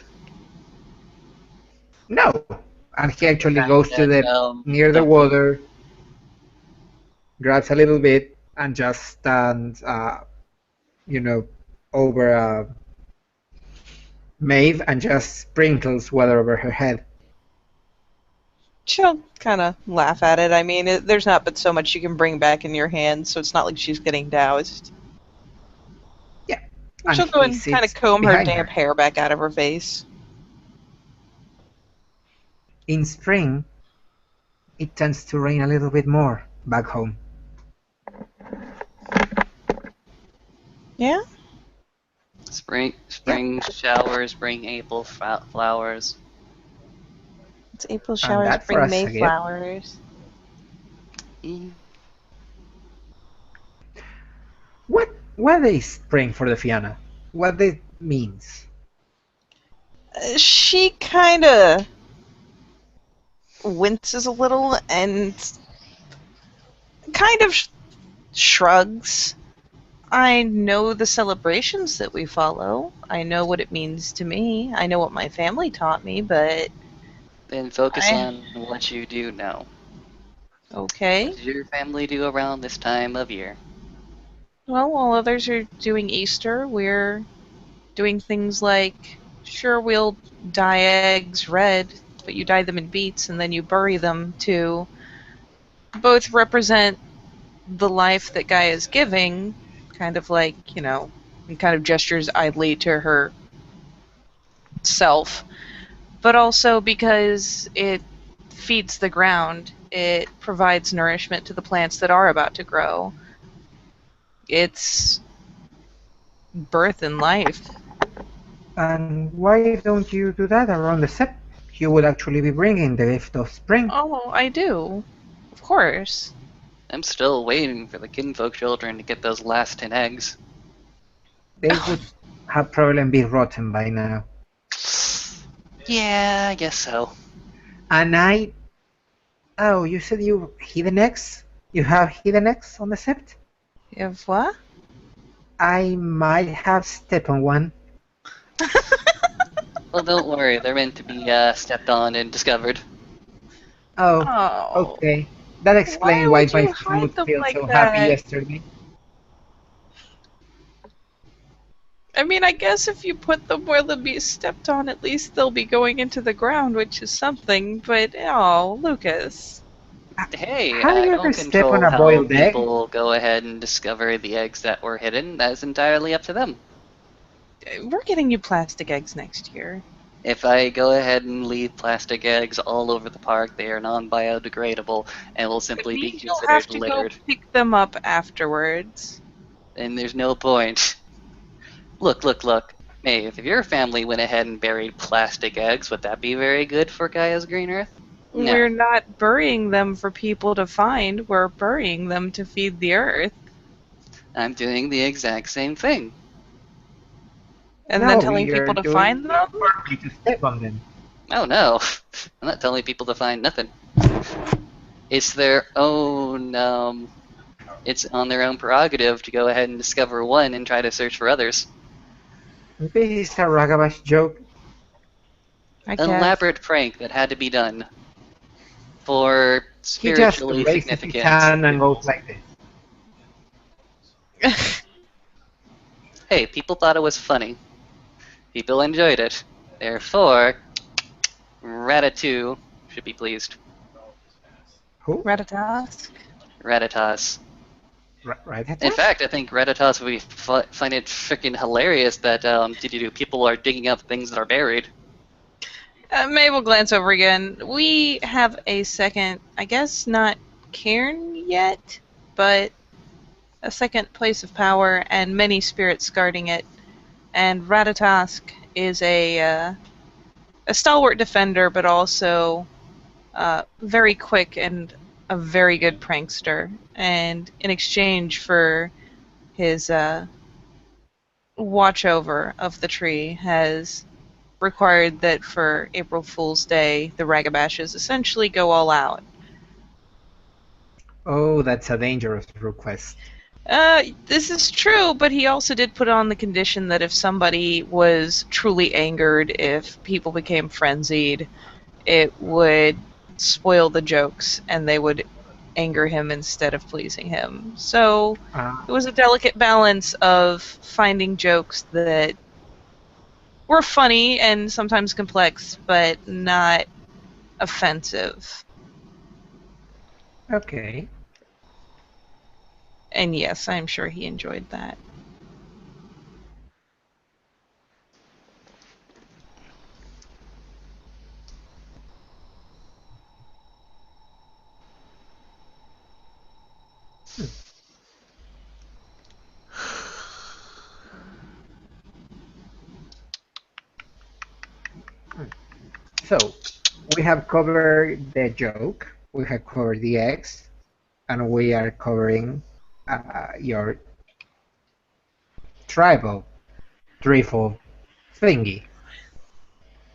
No, and he The actually fact goes to that the near the water, grabs a little bit, and just stands, over Maeve and just sprinkles water over her head. She'll kind of laugh at it. I mean, there's not but so much you can bring back in your hand, so it's not like she's getting doused. Yeah, and She'll go he and kind of sits comb her behind damp her. hair back out of her face. In spring, it tends to rain a little bit more back home. Yeah? Yep, Spring showers bring April flowers. It's April and showers that for bring us again. Mayflowers. Mm. What is spring for the Fianna? What it means? She kind of winces a little and kind of shrugs. I know the celebrations that we follow. I know what it means to me. I know what my family taught me, but Then focus I... on what you do know. What Okay. does your family do around this time of year? Well, while others are doing Easter, we're doing things like, sure, we'll dye eggs red, but you dye them in beets and then you bury them to both represent the life that Gaia is giving, kind of like, and kind of gestures idly to her self, but also because it feeds the ground. It provides nourishment to the plants that are about to grow. It's birth and life. And why don't you do that around the Sept? You would actually be bringing the gift of spring. Oh, I do. Of course. I'm still waiting for the kinfolk children to get those last 10 eggs. They would have probably been rotten by now. Yeah, I guess so. And oh, you said you hidden eggs? You have hidden eggs on the Sept? You have what? I might have stepped on one. Well, don't worry, they're meant to be stepped on and discovered. Oh, Oh, okay. That why explains why would my you hide food them feels like so happy that? yesterday. I mean, I guess if you put them where they'll be stepped on, at least they'll be going into the ground, which is something, but oh, Lucas. Hey, How do I you don't ever step on control a how boiled egg? people go ahead and discover the eggs that were hidden. That's entirely up to them. We're getting you plastic eggs next year. If I go ahead and leave plastic eggs all over the park, they are non-biodegradable and will simply It be means you'll have considered to go littered. pick them up afterwards. And there's no point. Look, look, look. Hey, if your family went ahead and buried plastic eggs, would that be very good for Gaia's Green Earth? No. We're not burying them for people to find. We're burying them to feed the earth. I'm doing the exact same thing. And then No, telling you're people to doing find it them? for me to step on them. Oh no, I'm not telling people to find nothing. It's their own, it's on their own prerogative to go ahead and discover one and try to search for others. This is a Ragabash joke. I An guess. elaborate prank that had to be done for He just spiritually raises his significant. hand and goes like this. Hey, people thought it was funny. People enjoyed it. Therefore, Ratatouille should be pleased. Who? Ratatask. Ratatas. Right? In fact, I think Ratatas would find it freaking hilarious that people are digging up things that are buried. May will glance over again. We have a second, I guess not cairn yet, but a second place of power and many spirits guarding it. And Ratatask is a stalwart defender, but also very quick and a very good prankster. And in exchange for his watch over of the tree, has required that for April Fool's Day, the Ragabashes essentially go all out. Oh, that's a dangerous request. This is true, but he also did put on the condition that if somebody was truly angered, if people became frenzied, it would spoil the jokes and they would anger him instead of pleasing him. So it was a delicate balance of finding jokes that were funny and sometimes complex, but not offensive. Okay. And yes, I'm sure he enjoyed that. So, we have covered the joke, we have covered the eggs, and we are covering your tribal threefold thingy.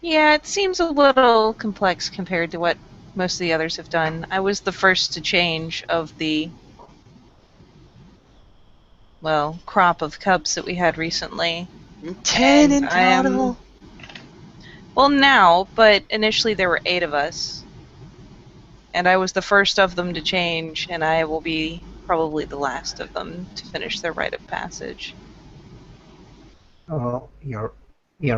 Yeah, it seems a little complex compared to what most of the others have done. I was the first to change of the, well, crop of cubs that we had recently. 10 in And I am- total? Well, now, but initially there were 8 of us. And I was the first of them to change, and I will be probably the last of them to finish their rite of passage. Oh, your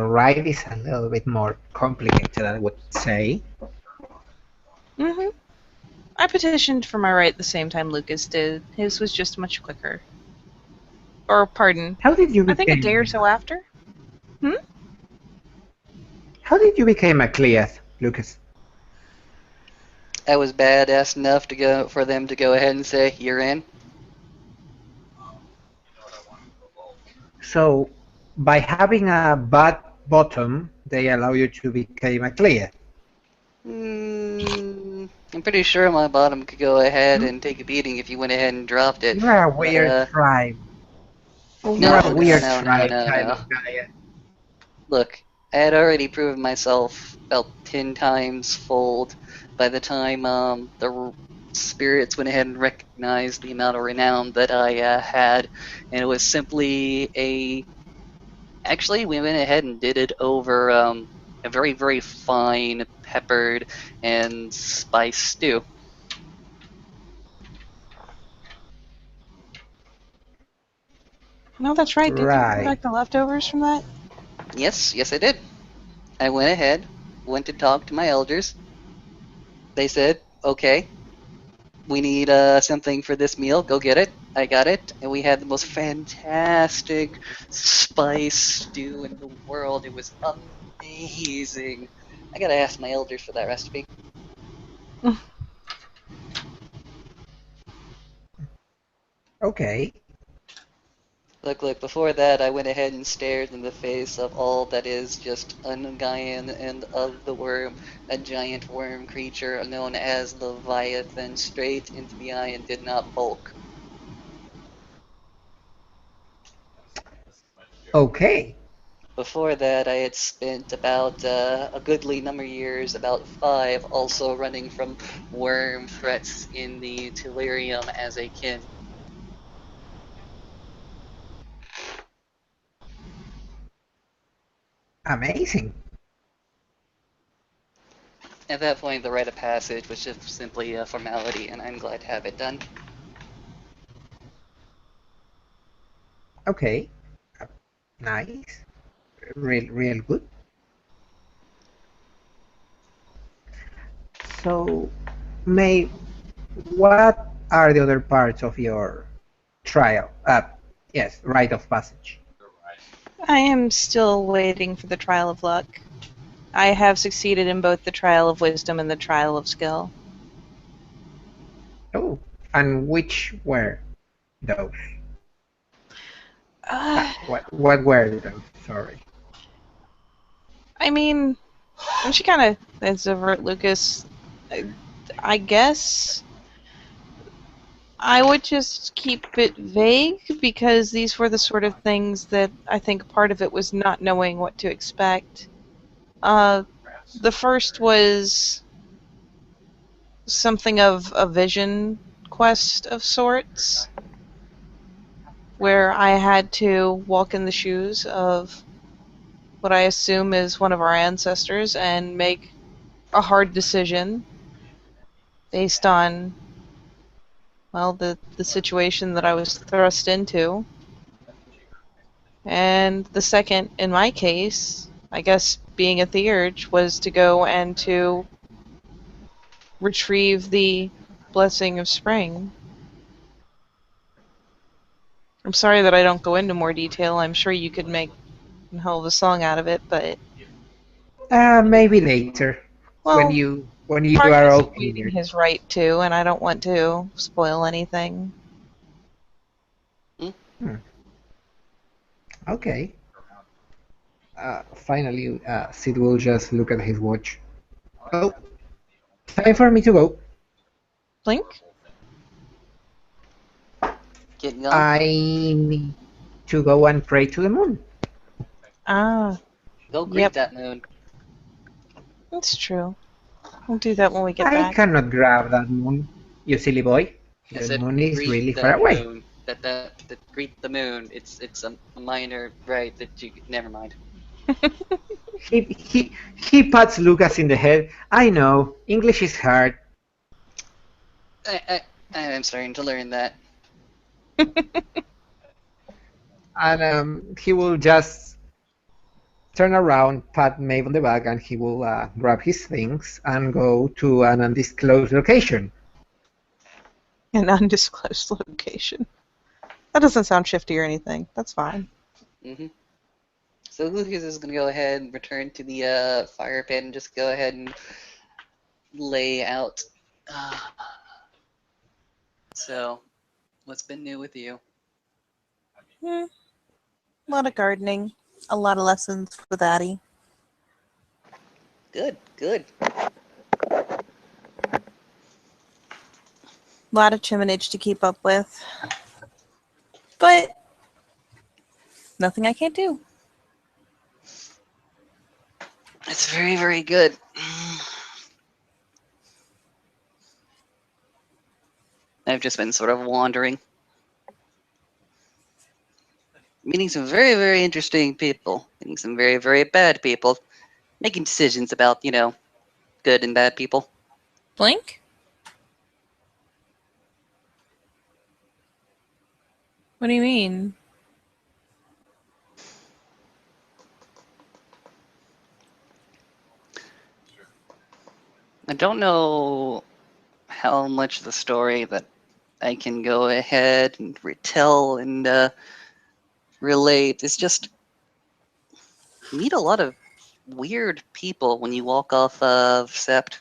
right is a little bit more complicated, I would say. Mm-hmm. I petitioned for my right the same time Lucas did. His was just much quicker. Or, pardon, How did you I think a become? day or so after. How did you become a Cleath, Lucas? I was badass enough for them to go ahead and say, you're in. So, by having a bad bottom, they allow you to become a Cleath. I'm pretty sure my bottom could go ahead and take a beating if you went ahead and dropped it. You're a weird tribe. You're a weird tribe, child of Gaia. Look, I had already proven myself about 10 times fold by the time the spirits went ahead and recognized the amount of renown that I had, and it was simply a. Actually, we went ahead and did it over a very, very fine peppered and spiced stew. No, that's right. Did you Right. bring back the leftovers from that? Yes, yes, I did. I went to talk to my elders. They said, okay. we need something for this meal. Go get it. I got it. And we had the most fantastic spice stew in the world. It was amazing. I gotta ask my elders for that recipe. Okay. Look, before that, I went ahead and stared in the face of all that is just Ungayan and of the worm, a giant worm creature known as Leviathan, straight into the eye and did not bulk. Okay. Before that, I had spent about a goodly number of years, about 5, also running from worm threats in the Tellurium as a kin. Amazing. At that point, the rite of passage was just simply a formality, and I'm glad to have it done. Okay. Nice. Real good. So, May, what are the other parts of your trial? Yes, rite of passage. I am still waiting for the trial of luck. I have succeeded in both the trial of wisdom and the trial of skill. Oh, and which were those? What were those? Sorry. I mean, and she kind of heads over at Lucas. I guess I would just keep it vague because these were the sort of things that I think part of it was not knowing what to expect. The first was something of a vision quest of sorts, where I had to walk in the shoes of what I assume is one of our ancestors and make a hard decision based on, well, the situation that I was thrust into. And the second, in my case, I guess being a theurge, was to go and to retrieve the blessing of spring. I'm sorry that I don't go into more detail. I'm sure you could make a hell of a song out of it, but Maybe later, well, when you are Marcus all is waiting clear. his right to, and I don't want to spoil anything. Hmm. Okay. Finally, Sid will just look at his watch. Oh, time for me to go. Blink? Getting going? I need to go and pray to the moon. Ah, Go greet yep, that moon. that's true. We'll do that when we get I back. cannot grab that moon, you silly boy. I The said moon is greet really far that away. moon. That greet the moon. It's a minor right that you never mind. He pats Lucas in the head. I know, English is hard. I I'm starting to learn that. And he will just turn around, pat Maeve on the back, and he will grab his things and go to an undisclosed location. An undisclosed location. That doesn't sound shifty or anything. That's fine. hmm So Lucas is gonna go ahead and return to the fire pit and just go ahead and lay out. Uh, so, what's been new with you? A lot of gardening. A lot of lessons with Addie. Good, good. A lot of chiminage to keep up with. But nothing I can't do. It's very, very good. I've just been sort of wandering, meeting some very, very interesting people, meeting some very, very bad people, making decisions about, good and bad people. Blink? What do you mean? I don't know how much of the story that I can go ahead and retell and relate. It's just you meet a lot of weird people when you walk off of Sept.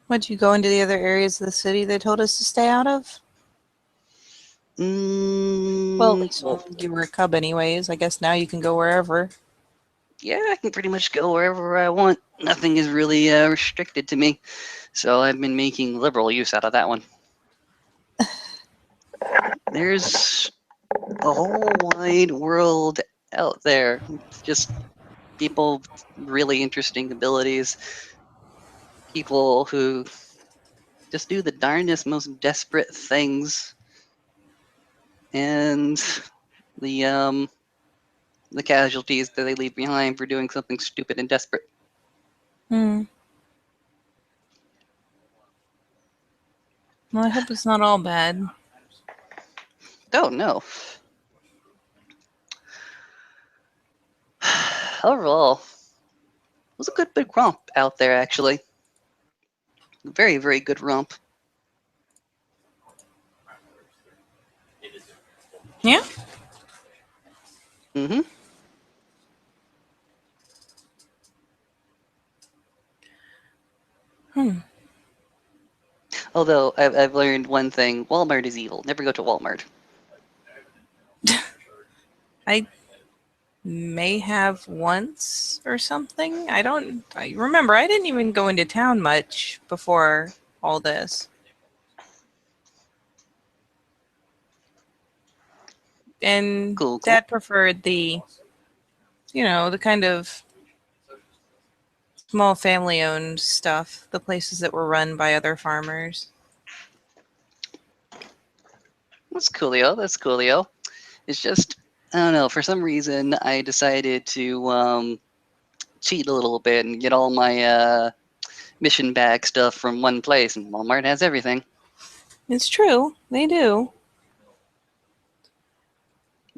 Would you go into the other areas of the city they told us to stay out of? Well, at least Well, when you were a cub anyways. I guess now you can go wherever. yeah, I can pretty much go wherever I want. Nothing is really restricted to me, so I've been making liberal use out of that one. There's a whole wide world out there. It's just people with really interesting abilities, people who just do the darndest, most desperate things, and the the casualties that they leave behind for doing something stupid and desperate. Hmm. Well, I hope it's not all bad. Oh no. Overall, it was a good big romp out there, actually. Very, very good romp. Yeah? Mm-hmm. Hmm. Although I've learned one thing: Walmart is evil. Never go to Walmart. I may have once or something. I remember. I didn't even go into town much before all this. And Cool, cool. Dad preferred the kind of small family owned stuff, the places that were run by other farmers. That's coolio. That's coolio. It's just I don't know. For some reason, I decided to cheat a little bit and get all my mission bag stuff from one place, and Walmart has everything. It's true. They do.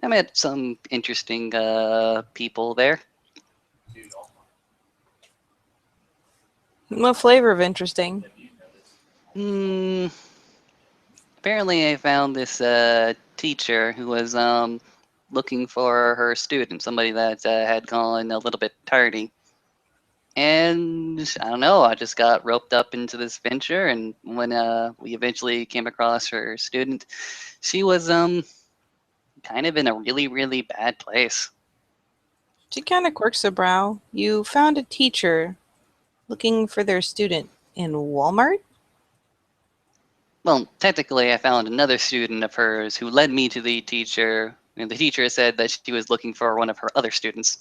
I met some interesting people there. What flavor of interesting? Hmm. Apparently, I found this teacher who was looking for her student, somebody that had gone a little bit tardy. And I don't know, I just got roped up into this venture, and when we eventually came across her student, she was kind of in a really, really bad place. She kind of quirks a brow. You found a teacher looking for their student in Walmart? Well, technically, I found another student of hers who led me to the teacher, and the teacher said that she was looking for one of her other students.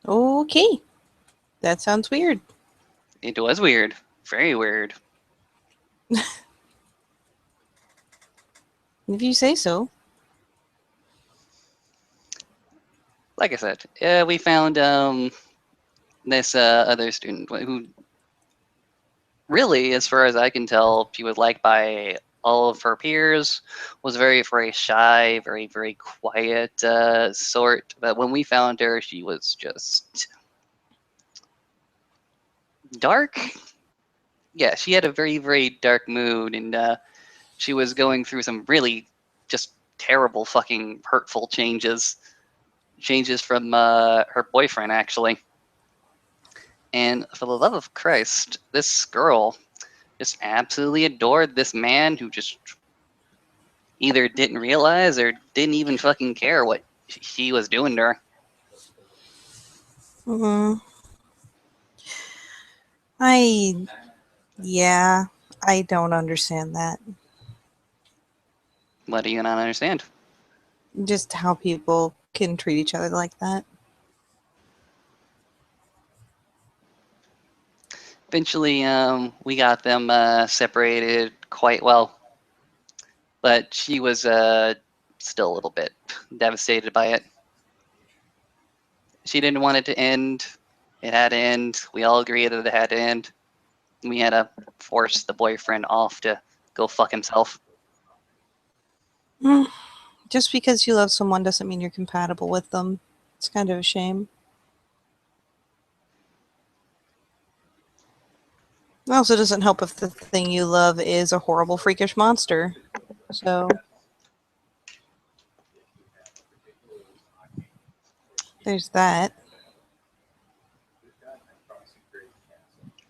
Okay. That sounds weird. It was weird, very weird. If you say so. Like I said, we found this other student who really, as far as I can tell, she was liked by all of her peers, was very, very shy, very, very quiet sort. But when we found her, she was just dark. Yeah, she had a very, very dark mood, and she was going through some really just terrible, fucking hurtful changes. Changes from her boyfriend, actually. And for the love of Christ, this girl just absolutely adored this man who just either didn't realize or didn't even fucking care what he was doing to her. Mm-hmm. I Yeah, I don't understand that. What do you not understand? Just how people can treat each other like that. Eventually, we got them separated quite well, but she was still a little bit devastated by it. She didn't want it to end. It had to end. We all agreed that it had to end. We had to force the boyfriend off to go fuck himself. Mm. Just because you love someone doesn't mean you're compatible with them. It's kind of a shame. It also doesn't help if the thing you love is a horrible, freakish monster. So there's that.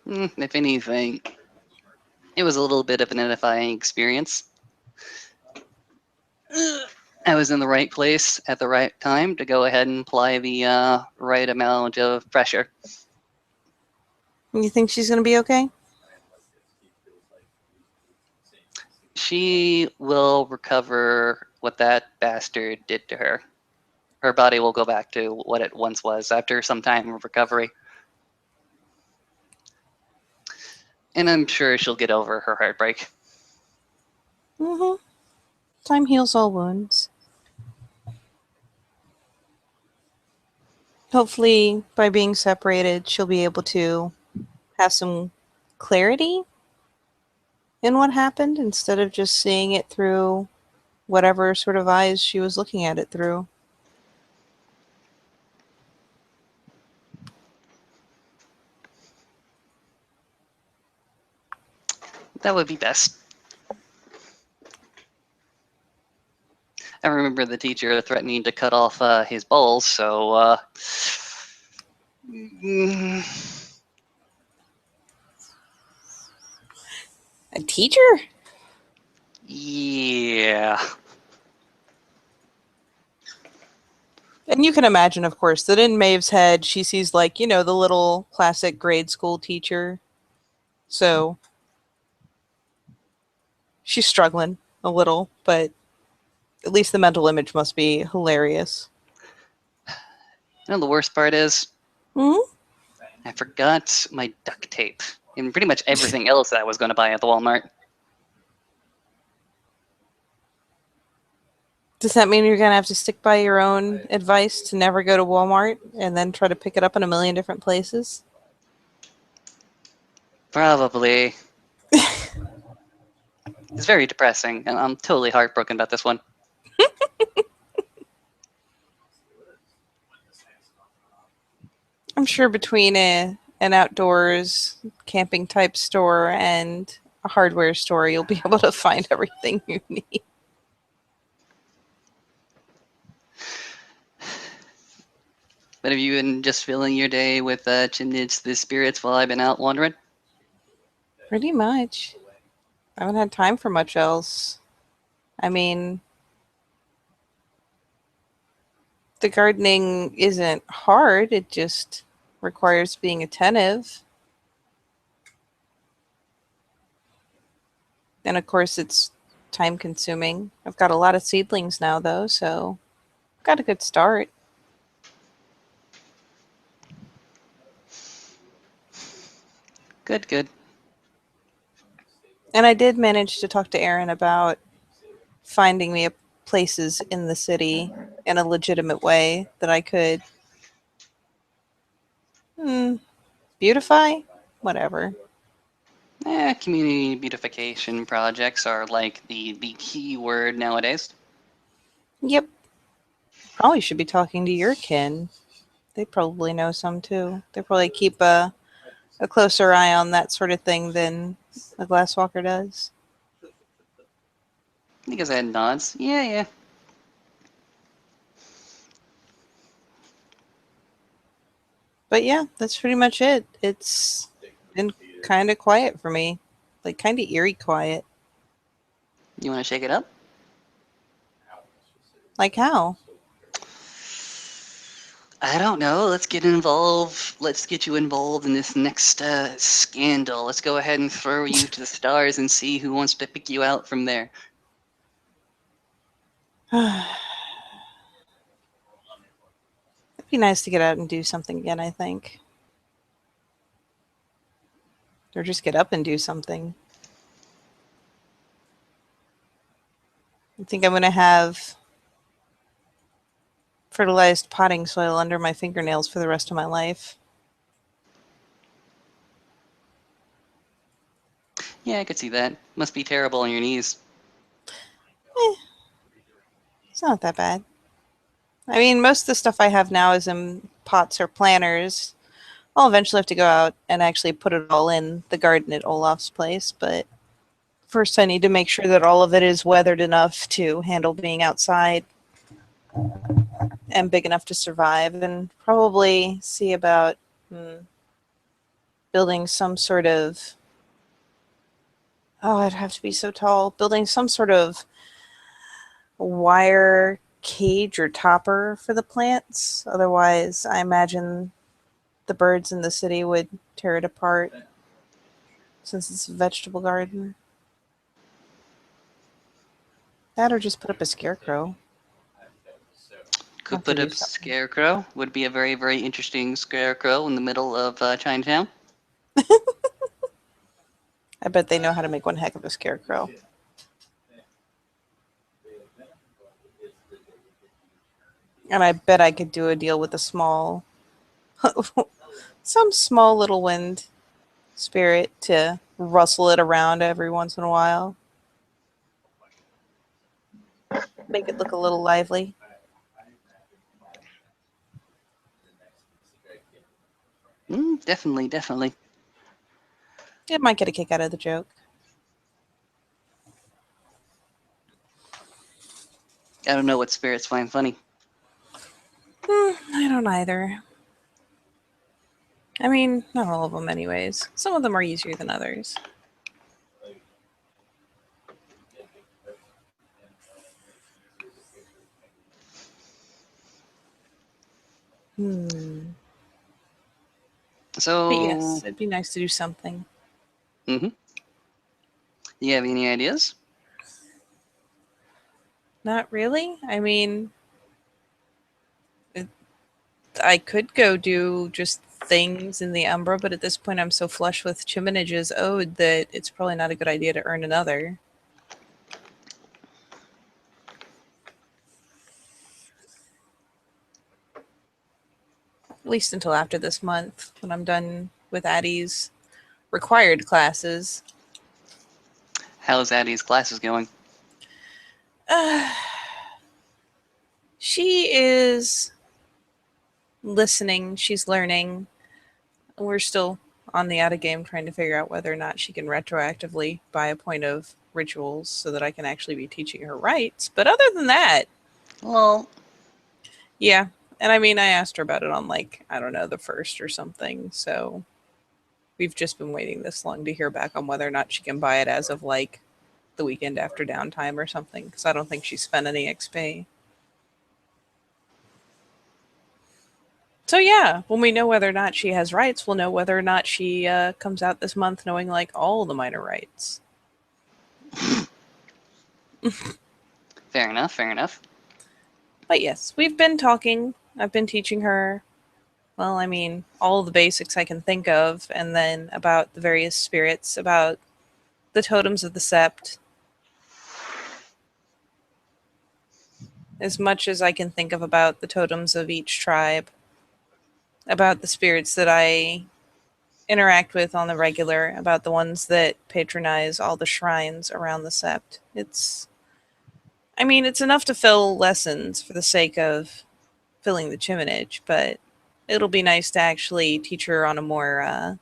If anything, it was a little bit of an edifying experience. I was in the right place at the right time to go ahead and apply the right amount of pressure. You think she's going to be okay? She will recover what that bastard did to her. Her body will go back to what it once was after some time of recovery. And I'm sure she'll get over her heartbreak. Mm-hmm. Time heals all wounds. Hopefully, by being separated, she'll be able to have some clarity in what happened instead of just seeing it through whatever sort of eyes she was looking at it through. That would be best. I remember the teacher threatening to cut off his balls, so A teacher? yeah. And you can imagine, of course, that in Maeve's head, she sees, like, you know, the little classic grade school teacher. So she's struggling a little, but at least the mental image must be hilarious. You know the worst part is? Hmm? I forgot my duct tape and pretty much everything else that I was going to buy at the Walmart. Does that mean you're going to have to stick by your own advice to never go to Walmart and then try to pick it up in a million different places? Probably. It's very depressing, and I'm totally heartbroken about this one. I'm sure between an outdoors camping type store and a hardware store, you'll be able to find everything you need. But have you been just filling your day with chimneys the spirits while I've been out wandering? Pretty much. I haven't had time for much else. I mean, the gardening isn't hard, it just requires being attentive. And of course, it's time consuming. I've got a lot of seedlings now, though, so got a good start. Good, good. And I did manage to talk to Aaron about finding me places in the city in a legitimate way that I could beautify, whatever. Community beautification projects are like the key word nowadays. Yep. Probably should be talking to your kin. They probably know some too. They probably keep a closer eye on that sort of thing than a glasswalker does. Because I had nods. Yeah, yeah. But yeah, that's pretty much it. It's been kind of quiet for me. Like, kind of eerie quiet. You want to shake it up? Like how? I don't know. Let's get involved. Let's get you involved in this next scandal. Let's go ahead and throw you to the stars and see who wants to pick you out from there. It'd be nice to get out and do something again, I think. Or just get up and do something. I think I'm going to have fertilized potting soil under my fingernails for the rest of my life. Yeah, I could see that. Must be terrible on your knees. It's not that bad. I mean, most of the stuff I have now is in pots or planters, I'll eventually have to go out and actually put it all in the garden at Olaf's place, but first I need to make sure that all of it is weathered enough to handle being outside and big enough to survive, and probably see about building some sort of, oh, I'd have to be so tall, building some sort of wire cage or topper for the plants. Otherwise, I imagine the birds in the city would tear it apart since it's a vegetable garden. That or just put up a scarecrow. Could Have to put do up something. Scarecrow. Would be a very, very interesting Scarecrow in the middle of Chinatown. I bet they know how to make one heck of a scarecrow. And I bet I could do a deal with a small, some small little wind spirit to rustle it around every once in a while. Make it look a little lively. Definitely, definitely. It might get a kick out of the joke. I don't know what spirits find funny. I don't either. I mean, not all of them anyways. Some of them are easier than others. So, But yes, it'd be nice to do something. you have any ideas? Not really. I mean, I could go do just things in the Umbra, but at this point I'm so flush with Chimanage's ode that it's probably not a good idea to earn another. At least until after this month, when I'm done with Addie's required classes. How's Addie's classes going? She is listening. She's learning. We're still on the Addie game trying to figure out whether or not she can retroactively buy a point of rituals so that I can actually be teaching her rights. But other than that, Well, yeah. And I mean, I asked her about it on, like, I don't know, the 1st or something. So we've just been waiting this long to hear back on whether or not she can buy it as of, like, the weekend after downtime or something. Because I don't think she spent any XP. So yeah, when we know whether or not she has rights, we'll know whether or not she comes out this month knowing, like, all the minor rights. fair enough, fair enough. But yes, we've been talking. I've been teaching her, well, I mean, all the basics I can think of, and then about the various spirits, about the totems of the Sept. As much as I can think of about the totems of each tribe, about the spirits that I interact with on the regular, about the ones that patronize all the shrines around the Sept. It's enough to fill lessons for the sake of filling the chiminage, but it'll be nice to actually teach her on a more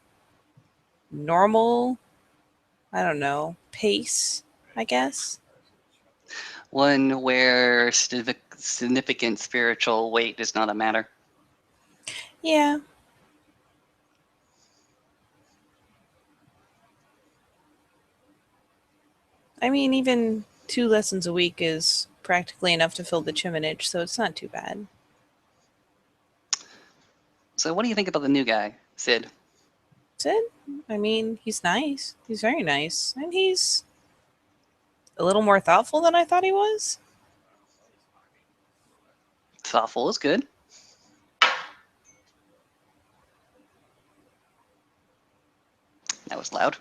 normal, I don't know, pace, I guess. One where significant spiritual weight is not a matter. Yeah. I mean, even 2 lessons a week is practically enough to fill the chiminage, so it's not too bad. So, what do you think about the new guy, Sid? Sid, I mean, he's nice. He's very nice. And he's a little more thoughtful than I thought he was. Thoughtful is good. That was loud.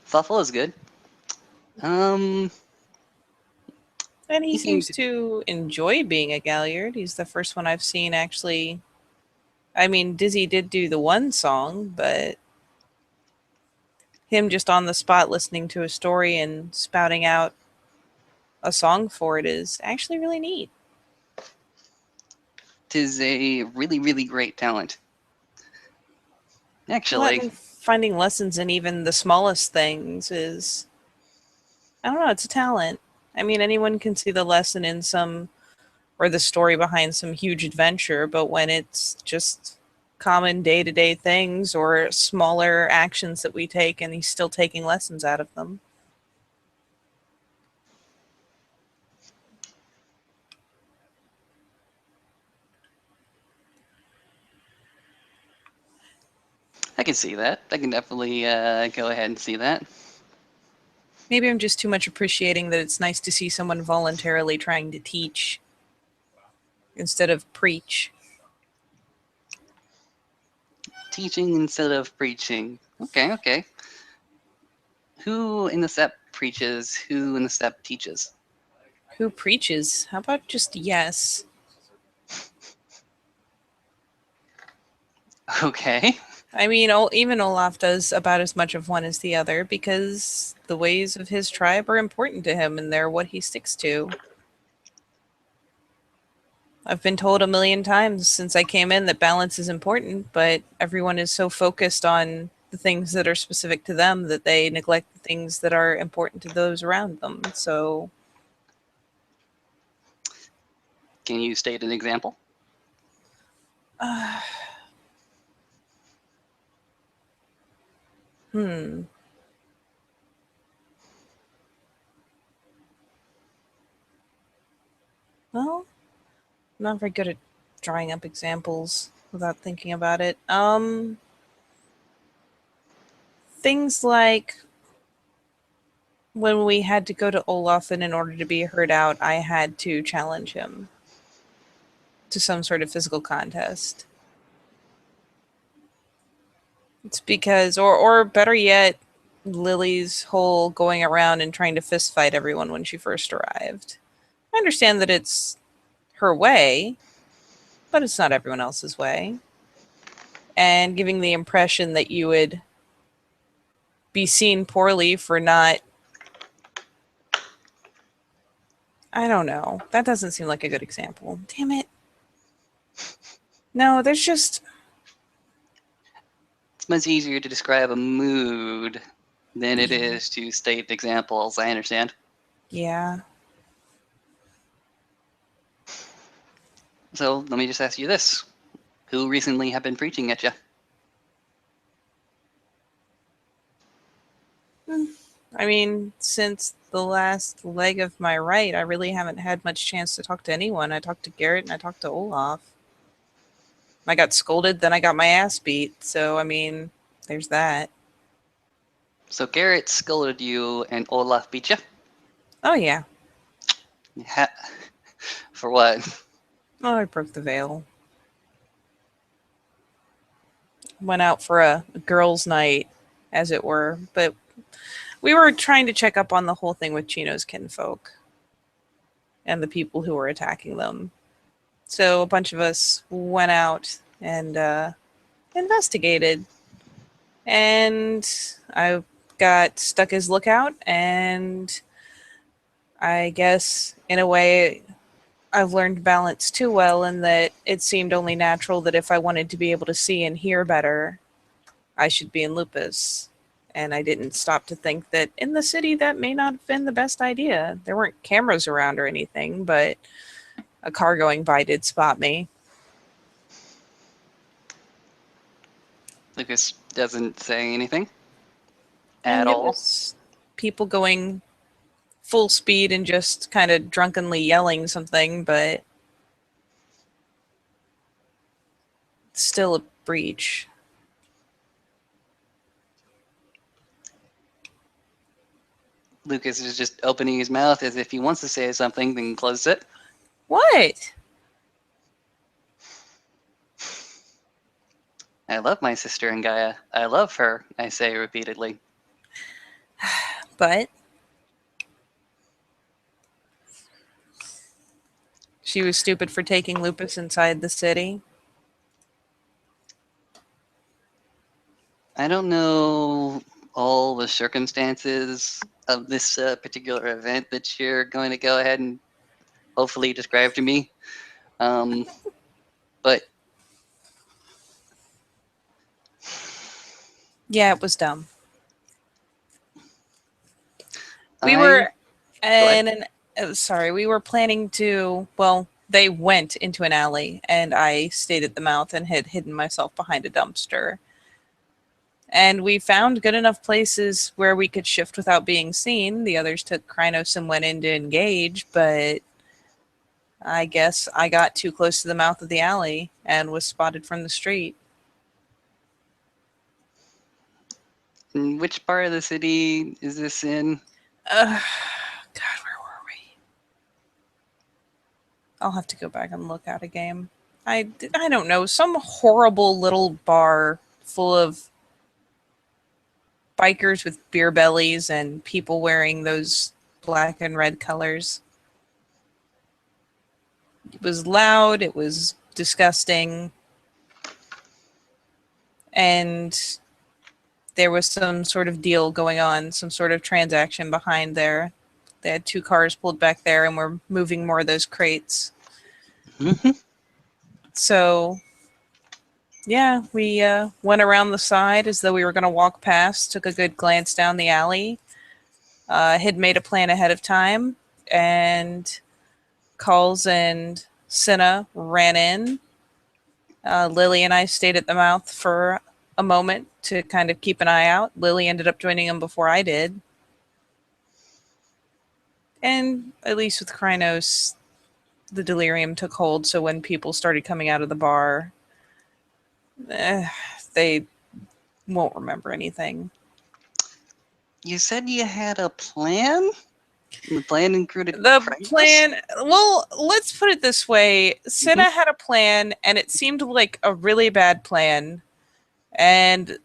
Thoughtful is good. And he He seems seemed- to enjoy being a Galliard. He's the first one I've seen actually. I mean, Dizzy did do the one song, but him just on the spot listening to a story and spouting out a song for it is actually really neat. 'Tis a really, really great talent. Well, Actually, and finding lessons in even the smallest things is, I don't know, it's a talent. I mean, anyone can see the lesson in some, or the story behind some huge adventure, but when it's just common day-to-day things or smaller actions that we take and he's still taking lessons out of them. I can see that. I can definitely go ahead and see that. Maybe I'm just too much appreciating that it's nice to see someone voluntarily trying to teach instead of preach. Teaching instead of preaching. Okay, okay. Who in the Sept preaches? Who in the Sept teaches? Who preaches? How about just yes? Okay. I mean, even Olaf does about as much of one as the other because the ways of his tribe are important to him and they're what he sticks to. I've been told a million times since I came in that balance is important, but everyone is so focused on the things that are specific to them that they neglect the things that are important to those around them. So, Can you state an example? hmm. Well, I'm not very good at drawing up examples without thinking about it. Things like when we had to go to Olaf, and in order to be heard out, I had to challenge him to some sort of physical contest. It's because, or better yet, Lily's whole going around and trying to fist fight everyone when she first arrived. I understand that it's her way, but it's not everyone else's way. And giving the impression that you would be seen poorly for not, I don't know. That doesn't seem like a good example. Damn it. No, there's just, It's much easier to describe a mood than it yeah. is to state examples, I understand. Yeah. So let me just ask you this. Who recently have been preaching at you? I mean, since the last leg of my right, I really haven't had much chance to talk to anyone. I talked to Garrett and I talked to Olaf. I got scolded, then I got my ass beat. So, I mean, there's that. So Garrett scolded you and Olaf beat you? Oh, yeah. Yeah. For what? Oh, I broke the veil. Went out for a girls' night, as it were. But we were trying to check up on the whole thing with Chino's kinfolk and the people who were attacking them. So a bunch of us went out and investigated. And I got stuck as lookout, and I guess in a way I've learned balance too well in that it seemed only natural that if I wanted to be able to see and hear better, I should be in Lupus. And I didn't stop to think that in the city that may not have been the best idea. There weren't cameras around or anything, but a car going by did spot me. Lucas doesn't say anything I mean, at it all. was people going full speed and just kind of drunkenly yelling something, but still a breach. Lucas is just opening his mouth as if he wants to say something, then closes it. What? I love my sister in Gaia. I love her, I say repeatedly. But she was stupid for taking Lupus inside the city. I don't know all the circumstances of this particular event that you're going to go ahead and hopefully describe to me. But Yeah, it was dumb. We I were, go ahead. sorry, we were planning to, well, they went into an alley, and I stayed at the mouth and had hidden myself behind a dumpster. And we found good enough places where we could shift without being seen. The others took Krynos and went in to engage, but I guess I got too close to the mouth of the alley and was spotted from the street. And which part of the city is this in? God, where were we? I'll have to go back and look at a game. I don't know, some horrible little bar full of bikers with beer bellies and people wearing those black and red colors. It was loud, it was disgusting, and there was some sort of deal going on, some sort of transaction behind there. They had 2 cars pulled back there and were moving more of those crates. Mm-hmm. So, yeah, we went around the side as though we were going to walk past, took a good glance down the alley, had made a plan ahead of time, and Calls and Cinna ran in. Lily and I stayed at the mouth for a moment to kind of keep an eye out. Lily ended up joining them before I did. And at least with Krynos, the delirium took hold, so when people started coming out of the bar, they won't remember anything. You said you had a plan? The plan included The Kratos? plan, well, let's put it this way. Cinna had a plan, and it seemed like a really bad plan. And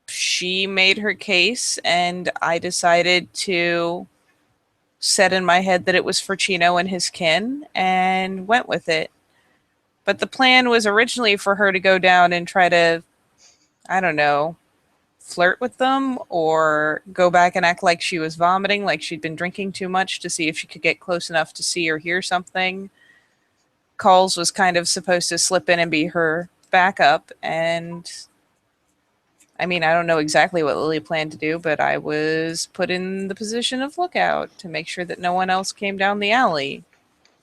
she made her case, and I decided to set in my head that it was for Chino and his kin, and went with it. But the plan was originally for her to go down and try to, I don't know, flirt with them or go back and act like she was vomiting, like she'd been drinking too much, to see if she could get close enough to see or hear something. Calls was kind of supposed to slip in and be her backup, and I mean, I don't know exactly what Lily planned to do, but I was put in the position of lookout to make sure that no one else came down the alley.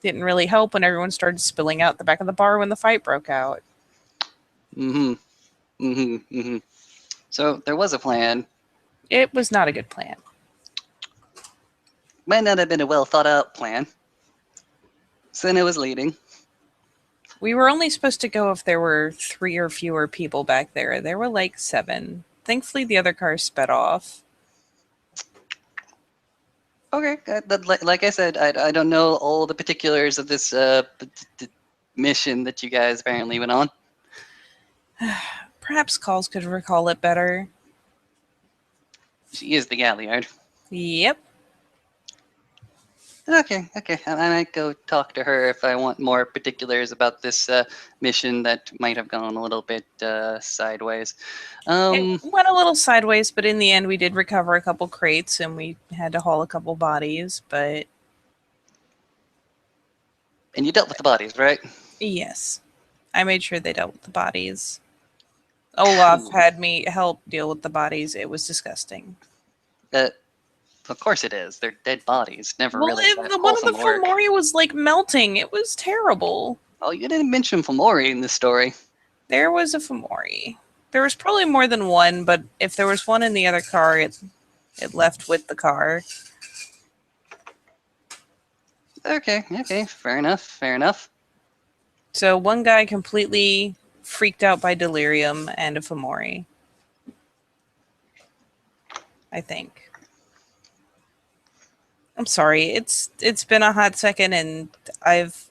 Didn't really help when everyone started spilling out the back of the bar when the fight broke out. Mm-hmm. Mm-hmm. Mm-hmm. So there was a plan. It was not a good plan. Might not have been a well thought out plan. Senna was leading. We were only supposed to go if there were 3 or fewer people back there. There were like 7. Thankfully, the other cars sped off. Okay, like I said, I don't know all the particulars of this mission that you guys apparently went on. Perhaps Calls could recall it better. She is the Galliard. Yep. Okay. I might go talk to her if I want more particulars about this mission that might have gone a little bit sideways. It went a little sideways, but in the end, we did recover a couple crates and we had to haul a couple bodies. But and you dealt with the bodies, right? yes, I made sure they dealt with the bodies. Olaf had me help deal with the bodies. It was disgusting. Of course it is. They're dead bodies. Never Well, really one of the wholesome work. Fomori was like melting. It was terrible. Oh, you didn't mention Fomori in this story. There was a Fomori. There was probably more than one, but if there was one in the other car, it left with the car. Okay, fair enough. So one guy completely freaked out by delirium and a Fomori. I think. I'm sorry. It's been a hot second, and I've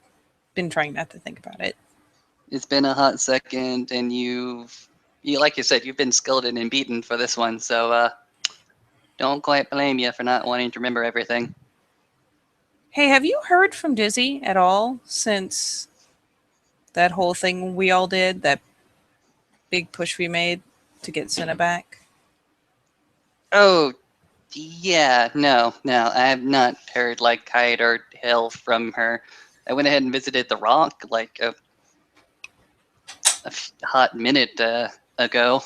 been trying not to think about it. It's been a hot second, and you like you said, you've been scolded and beaten for this one, so don't quite blame you for not wanting to remember everything. Hey, have you heard from Dizzy at all since that whole thing we all did, that big push we made to get Cinna back? Oh, yeah, no, I have not heard like kite or hail from her. I went ahead and visited the Rock like hot minute ago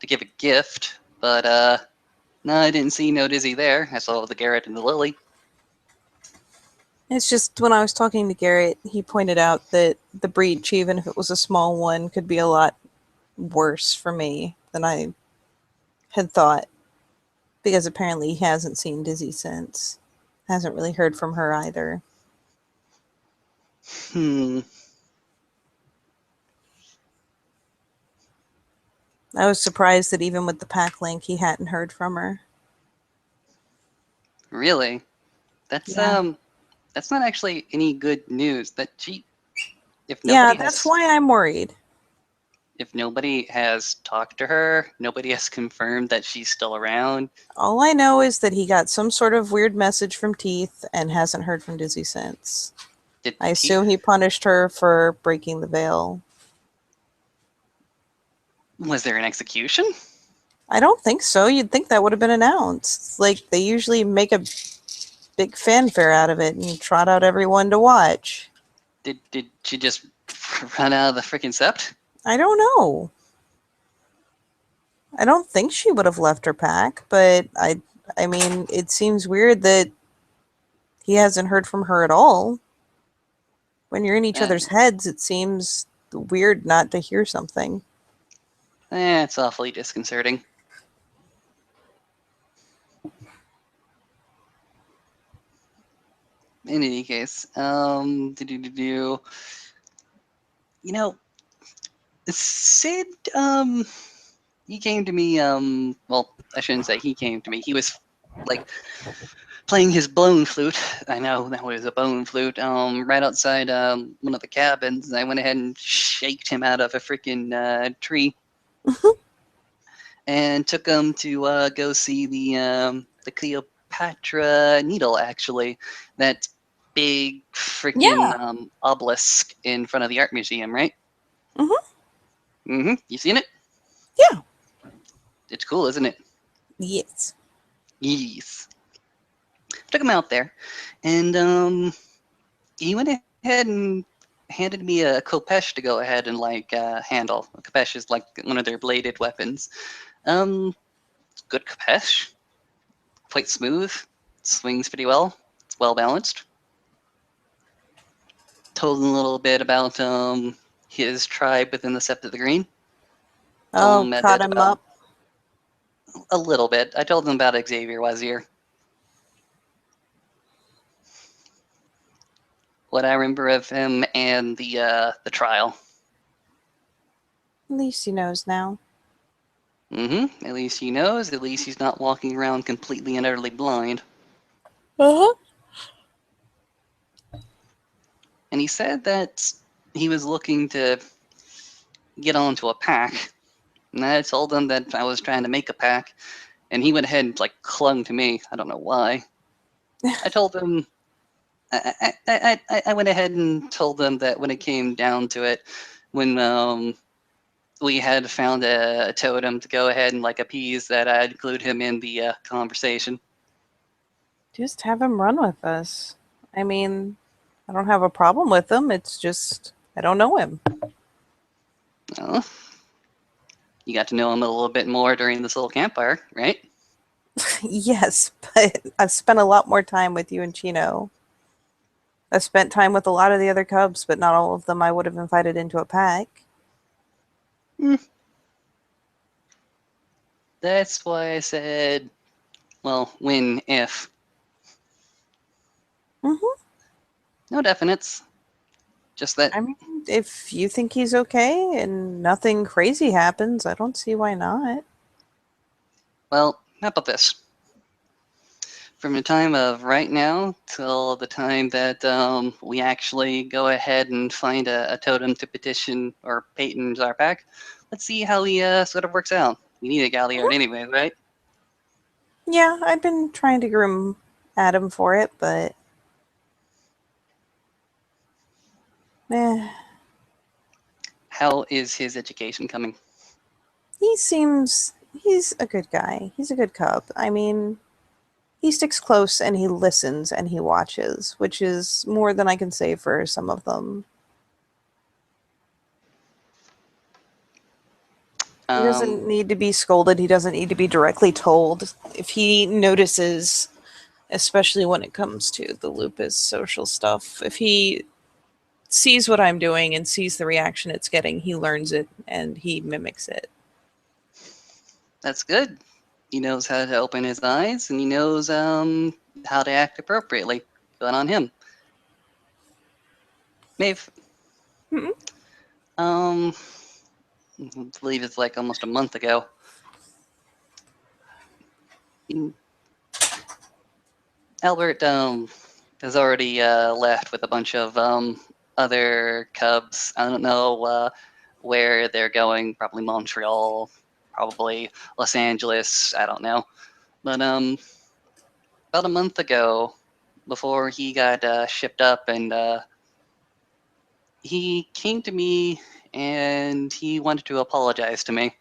to give a gift, but no, I didn't see no Dizzy there. I saw the Garrett and the Lily. It's just when I was talking to Garrett, he pointed out that the breach, even if it was a small one, could be a lot worse for me than I had thought. Because apparently he hasn't seen Dizzy since. Hasn't really heard from her either. I was surprised that even with the pack link, he hadn't heard from her. Really? That's Yeah. that's not actually any good news. That she, if Yeah, nobody that's has, why I'm worried. if nobody has talked to her, nobody has confirmed that she's still around. All I know is that he got some sort of weird message from Teeth and hasn't heard from Dizzy since. Did I assume he punished her for breaking the veil. Was there an execution? I don't think so. You'd think that would have been announced. Like, they usually make a big fanfare out of it and trot out everyone to watch. Did she just run out of the freaking Sept? I don't know. I don't think she would have left her pack, but I mean, it seems weird that he hasn't heard from her at all. When you're in each other's heads, it seems weird not to hear something. It's awfully disconcerting. In any case, you know, Sid, he came to me, well, I shouldn't say he came to me. He was like playing his blown flute. I know that was a bone flute. Right outside one of the cabins. I went ahead and shaked him out of a freaking tree, and took him to go see the Cleopatra needle. Actually, that big freaking obelisk in front of the art museum, right? You seen it? Yeah. It's cool, isn't it? Yes. Yes. Took him out there, and he went ahead and handed me a Kopesh to go ahead and handle. A Kopesh is like one of their bladed weapons. Good Kopesh, quite smooth, swings pretty well. It's well balanced. Told him a little bit about his tribe within the Sept of the Green. Told him a Caught bit him about up. a little bit. I told him about Xavier Wazir. What I remember of him and the trial. At least he knows now. At least he knows. At least he's not walking around completely and utterly blind. Uh-huh. And he said that he was looking to get onto a pack. And I told him that I was trying to make a pack, and he went ahead and clung to me. I don't know why. I told him. I went ahead and told them that when it came down to it, when we had found a totem to go ahead and appease, that I'd include him in the conversation. Just have him run with us. I mean, I don't have a problem with him. It's just, I don't know him. Well, you got to know him a little bit more during this little campfire, right? Yes, but I've spent a lot more time with you and Chino. I've spent time with a lot of the other cubs, but not all of them I would have invited into a pack. That's why I said, well, when, if. No definites. Just that. I mean, if you think he's okay and nothing crazy happens, I don't see why not. Well, how about this? From the time of right now till the time that we actually go ahead and find a totem to petition or patent our pack, let's see how he sort of works out. We need a Galliard anyway, right? Yeah, I've been trying to groom Adam for it, but How is his education coming? he's a good guy. He's a good cub. I mean, he sticks close and he listens and he watches, which is more than I can say for some of them. He doesn't need to be scolded. He doesn't need to be directly told. If he notices, especially when it comes to the lupus social stuff, if he sees what I'm doing and sees the reaction it's getting, he learns it and he mimics it. That's good. He knows how to open his eyes, and he knows how to act appropriately. Good on him. Maeve. Mhm. I believe it's like almost a month ago. Albert has already left with a bunch of other cubs. I don't know where they're going. Probably Montreal, probably Los Angeles. I don't know. But about a month ago, before he got shipped up, and he came to me and he wanted to apologize to me.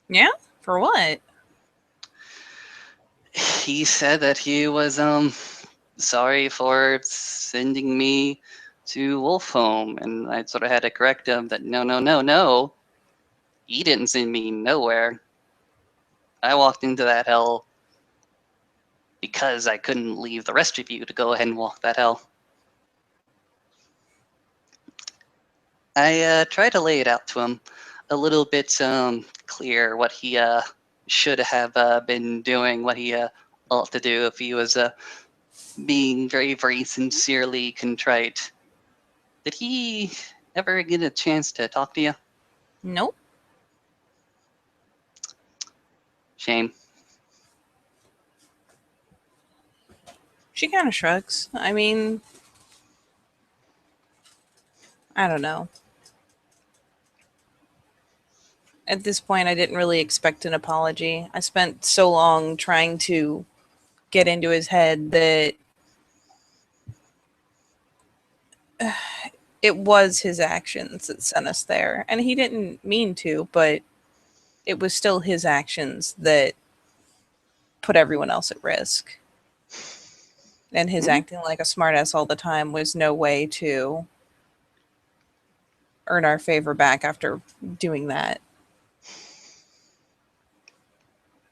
Yeah? For what? He said that he was sorry for sending me to Wolfholm, and I sort of had to correct him that no, he didn't send me nowhere. I walked into that hell because I couldn't leave the rest of you to go ahead and walk that hell. I tried to lay it out to him a little bit clear what he should have been doing, what he ought to do if he was being very, very sincerely contrite. Did he ever get a chance to talk to you? Nope. Shame. She kind of shrugs. I mean, I don't know. At this point, I didn't really expect an apology. I spent so long trying to get into his head that it was his actions that sent us there. And he didn't mean to, but it was still his actions that put everyone else at risk. And his acting like a smartass all the time was no way to earn our favor back after doing that.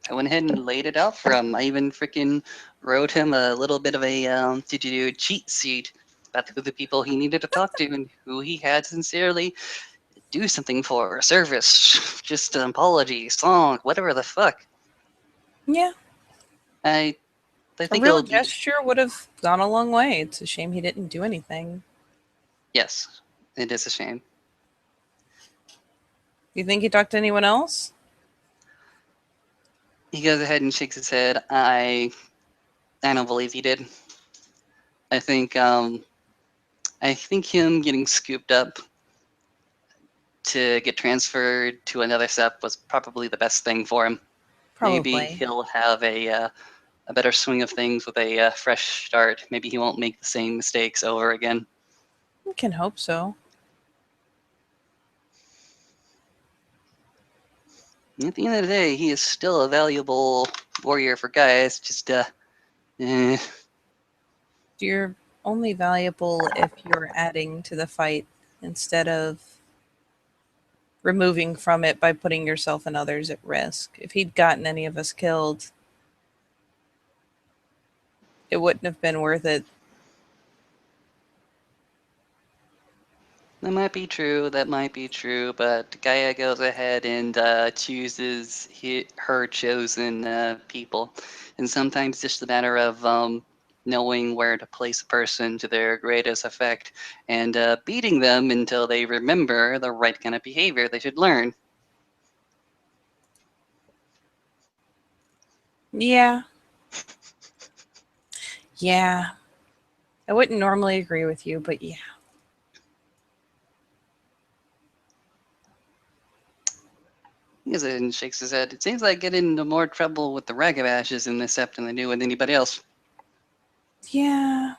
I went ahead and laid it out for him. I even freaking wrote him a little bit of a cheat sheet about who the people he needed to talk to and who he had sincerely do something for, service, just an apology, song, whatever the fuck. Yeah. I A think real it'll be gesture would have gone a long way. It's a shame he didn't do anything. yes. It is a shame. You think he talked to anyone else? He goes ahead and shakes his head. I don't believe he did. I think him getting scooped up to get transferred to another Sept was probably the best thing for him. Maybe Probably. he'll have a better swing of things with a fresh start. Maybe he won't make the same mistakes over again. I can hope so. At the end of the day, he is still a valuable warrior for guys. Just You're only valuable if you're adding to the fight instead of removing from it by putting yourself and others at risk. If he'd gotten any of us killed, it wouldn't have been worth it. that might be true. That might be true. But Gaia goes ahead and chooses her chosen people, and sometimes it's just a matter of knowing where to place a person to their greatest effect and beating them until they remember the right kind of behavior they should learn. Yeah. Yeah. I wouldn't normally agree with you, but yeah. He goes ahead and shakes his head. It seems like getting into more trouble with the Ragabashes in this Sept than they do with anybody else. Yeah.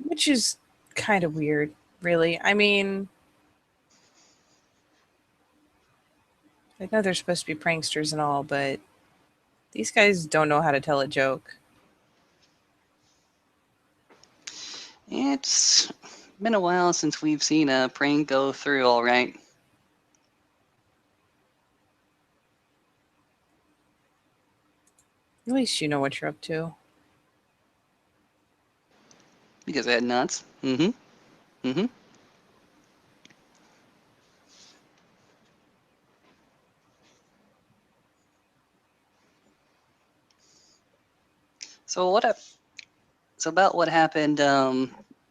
Which is kind of weird, really. I mean, I know they're supposed to be pranksters and all, but these guys don't know how to tell a joke. It's Been a while since we've seen a prank go through all right. At least you know what you're up to. Because I had nuts. Mm-hmm. Mm-hmm. So so about what happened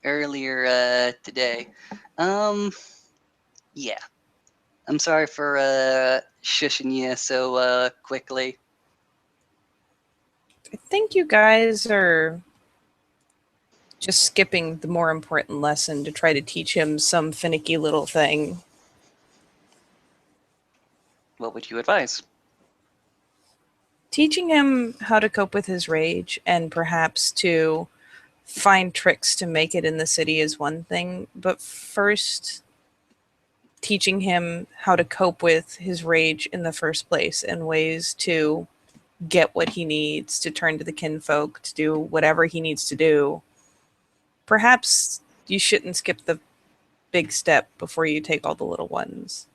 earlier today. Um yeah. I'm sorry for shushing you so quickly. I think you guys are just skipping the more important lesson to try to teach him some finicky little thing. What would you advise? Teaching him how to cope with his rage and perhaps to find tricks to make it in the city is one thing, but first teaching him how to cope with his rage in the first place and ways to get what he needs, to turn to the kinfolk, to do whatever he needs to do. Perhaps you shouldn't skip the big step before you take all the little ones.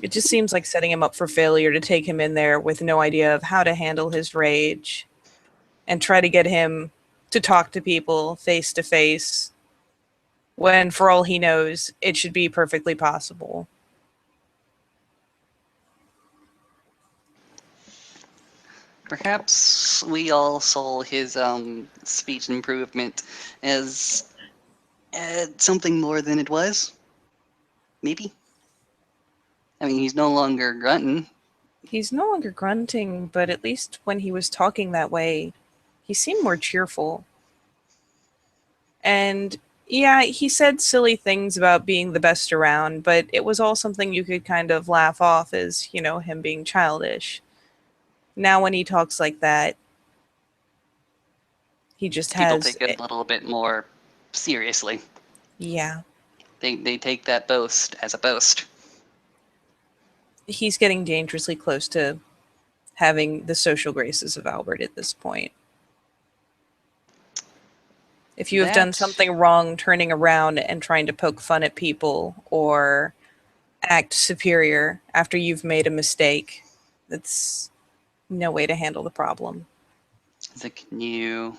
It just seems like setting him up for failure to take him in there with no idea of how to handle his rage and try to get him to talk to people face to face when, for all he knows, it should be perfectly possible. Perhaps we all saw his speech improvement as something more than it was. Maybe. I mean, he's no longer grunting. He's no longer grunting, but at least when he was talking that way, he seemed more cheerful. And yeah, he said silly things about being the best around, but it was all something you could kind of laugh off as, you know, him being childish. Now, when he talks like that, he just People has. take it a little bit more seriously. Yeah. They take that boast as a boast. He's getting dangerously close to having the social graces of Albert at this point. If you have done That something wrong, turning around and trying to poke fun at people or act superior after you've made a mistake, that's no way to handle the problem. is like no.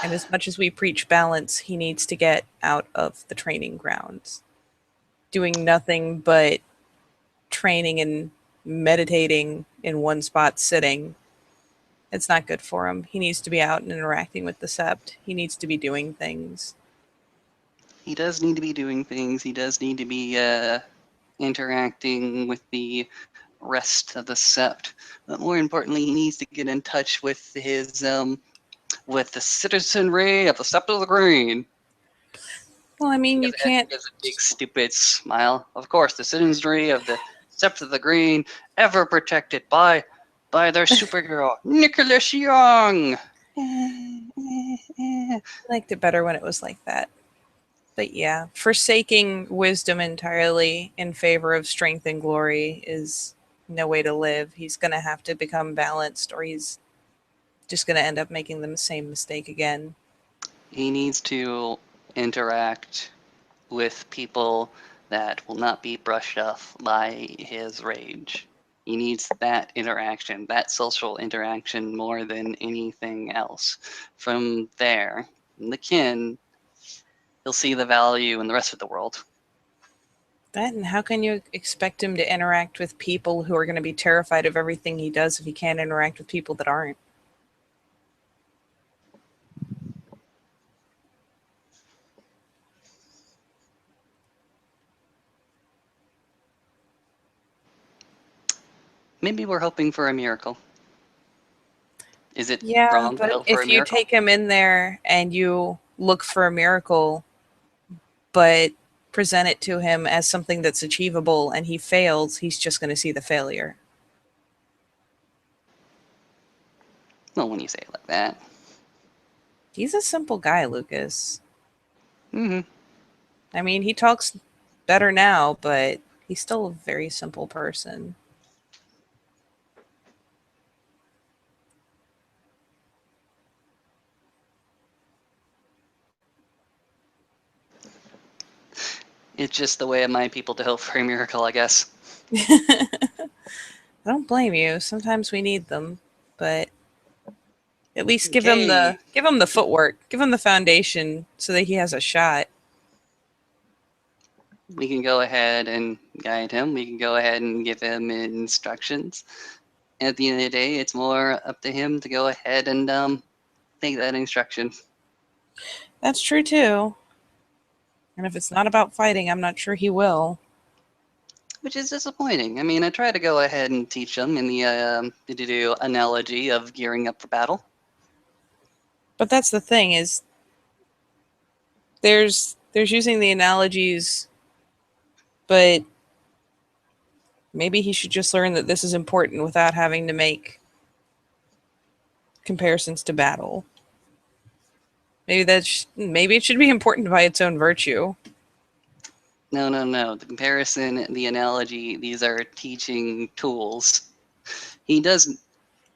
And as much as we preach balance, he needs to get out of the training grounds. Doing nothing but training and meditating in one spot sitting, it's not good for him. He needs to be out and interacting with the Sept. He needs to be doing things. He does need to be doing things. He does need to be interacting with the rest of the Sept. But more importantly, he needs to get in touch with his with the citizenry of the Sept of the Green. Well, I mean, you He can't. has a big stupid smile. Of course, the citizenry of the Sept of the Green, ever protected by their superhero, Nicholas Young. I liked it better when it was like that. But yeah, forsaking wisdom entirely in favor of strength and glory is no way to live. He's going to have to become balanced, or he's just going to end up making the same mistake again. He needs to interact with people that will not be brushed off by his rage. He needs that interaction, that social interaction more than anything else. From there, in the kin, he'll see the value in the rest of the world. That, and how can you expect him to interact with people who are going to be terrified of everything he does if he can't interact with people that aren't? Maybe we're hoping for a miracle. Is it Yeah, wrong to but hope for a if you miracle? take him in there and you look for a miracle, but present it to him as something that's achievable and he fails, he's just going to see the failure. Well, when you say it like that. He's a simple guy, Lucas. Mm-hmm. I mean, he talks better now, but he's still a very simple person. It's just the way of my people to hope for a miracle, I guess. I don't blame you. Sometimes we need them, but at least give him Okay. the footwork, give him the foundation so that he has a shot. We can go ahead and guide him. We can go ahead and give him instructions. At the end of the day, it's more up to him to go ahead and take that instruction. That's true too. And if it's not about fighting, I'm not sure he will. Which is disappointing. I mean, I try to go ahead and teach him in the to do analogy of gearing up for battle. But that's the thing is there's using the analogies, but maybe he should just learn that this is important without having to make comparisons to battle. Maybe it should be important by its own virtue. No, no, no. The comparison, the analogy, these are teaching tools. He doesn't.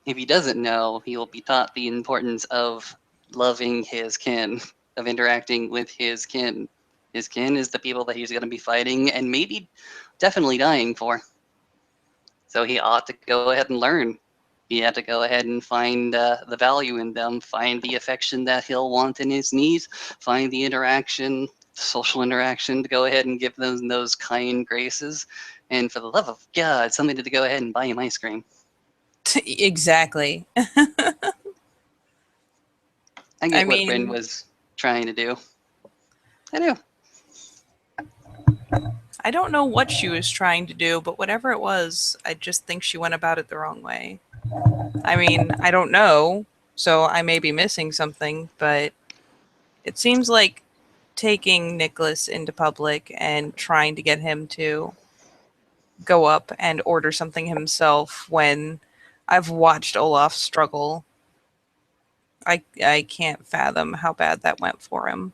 If he doesn't know, he will be taught the importance of loving his kin, of interacting with his kin. His kin is the people that he's going to be fighting and maybe definitely dying for. So he ought to go ahead and learn. He had to go ahead and find the value in them, find the affection that he'll want in his needs, find the interaction, social interaction, to go ahead and give them those kind graces. And for the love of God, somebody to go ahead and buy him ice cream. Exactly. I get I what Rin mean, was trying to do. I do. I don't know what she was trying to do, but whatever it was, I just think she went about it the wrong way. I mean, I don't know, so I may be missing something, but it seems like taking Nicholas into public and trying to get him to go up and order something himself when I've watched Olaf struggle. I can't fathom how bad that went for him.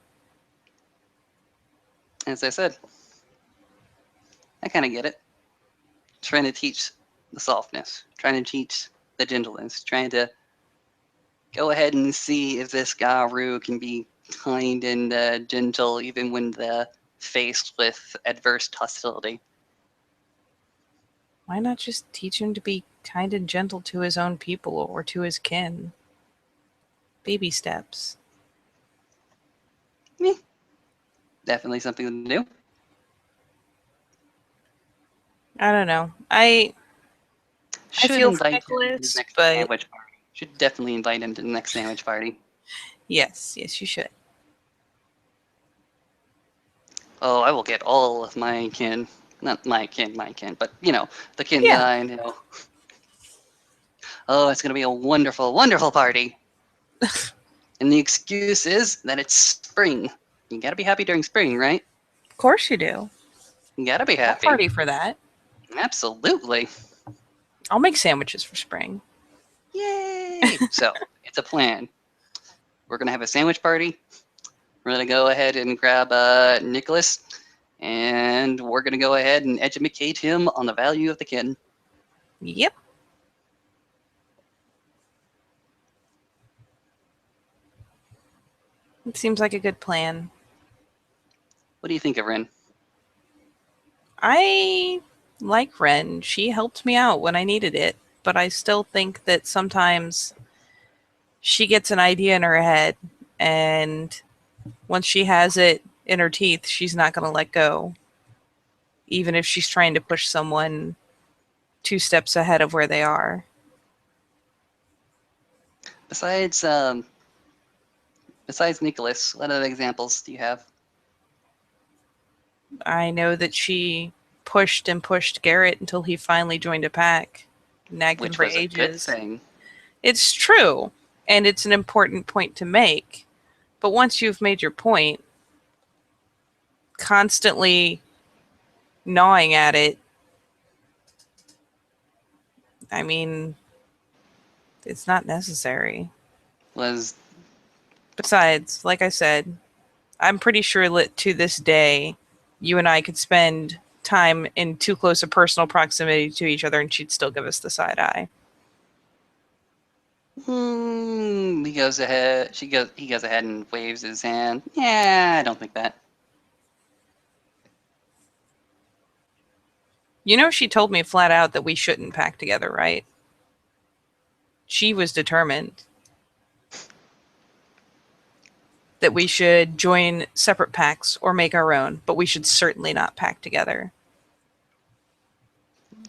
As I said, I kind of get it. Trying to teach the softness, trying to teach the gentleness, trying to go ahead and see if this Garou can be kind and gentle even when faced with adverse hostility. Why not just teach him to be kind and gentle to his own people or to his kin? Baby steps. Eh, definitely something to do. I don't know. I Should feel for invite him to the Nicholas, next but sandwich party. Should definitely invite him to the next sandwich party. yes, you should. Oh, I will get all of my kin. Not my kin, but the kin that Yeah, I know. Oh, it's going to be a wonderful, wonderful party. And the excuse is that it's spring. You gotta be happy during spring, right? of course you do. You gotta be I'll happy. party for that. Absolutely. I'll make sandwiches for spring. Yay! So, it's a plan. We're gonna have a sandwich party. We're gonna go ahead and grab Nicholas, and we're gonna go ahead and educate him on the value of the kin. Yep. It seems like a good plan. What do you think of Rin? I like Ren. She helped me out when I needed it, but I still think that sometimes she gets an idea in her head, and once she has it in her teeth, she's not going to let go, even if she's trying to push someone 2 steps ahead of where they are. Besides, besides Nicholas, what other examples do you have? I know that she pushed and pushed Garrett until he finally joined a pack, nagged him Which for was a good ages. thing. It's true, and it's an important point to make. But once you've made your point, constantly gnawing at it, I mean, it's not necessary. Was Besides, like I said, I'm pretty sure that to this day, you and I could spend time in too close a personal proximity to each other and she'd still give us the side eye. he goes ahead. He goes ahead and waves his hand. Yeah, I don't think that. You know, she told me flat out that we shouldn't pack together, right? She was determined that we should join separate packs or make our own, but we should certainly not pack together.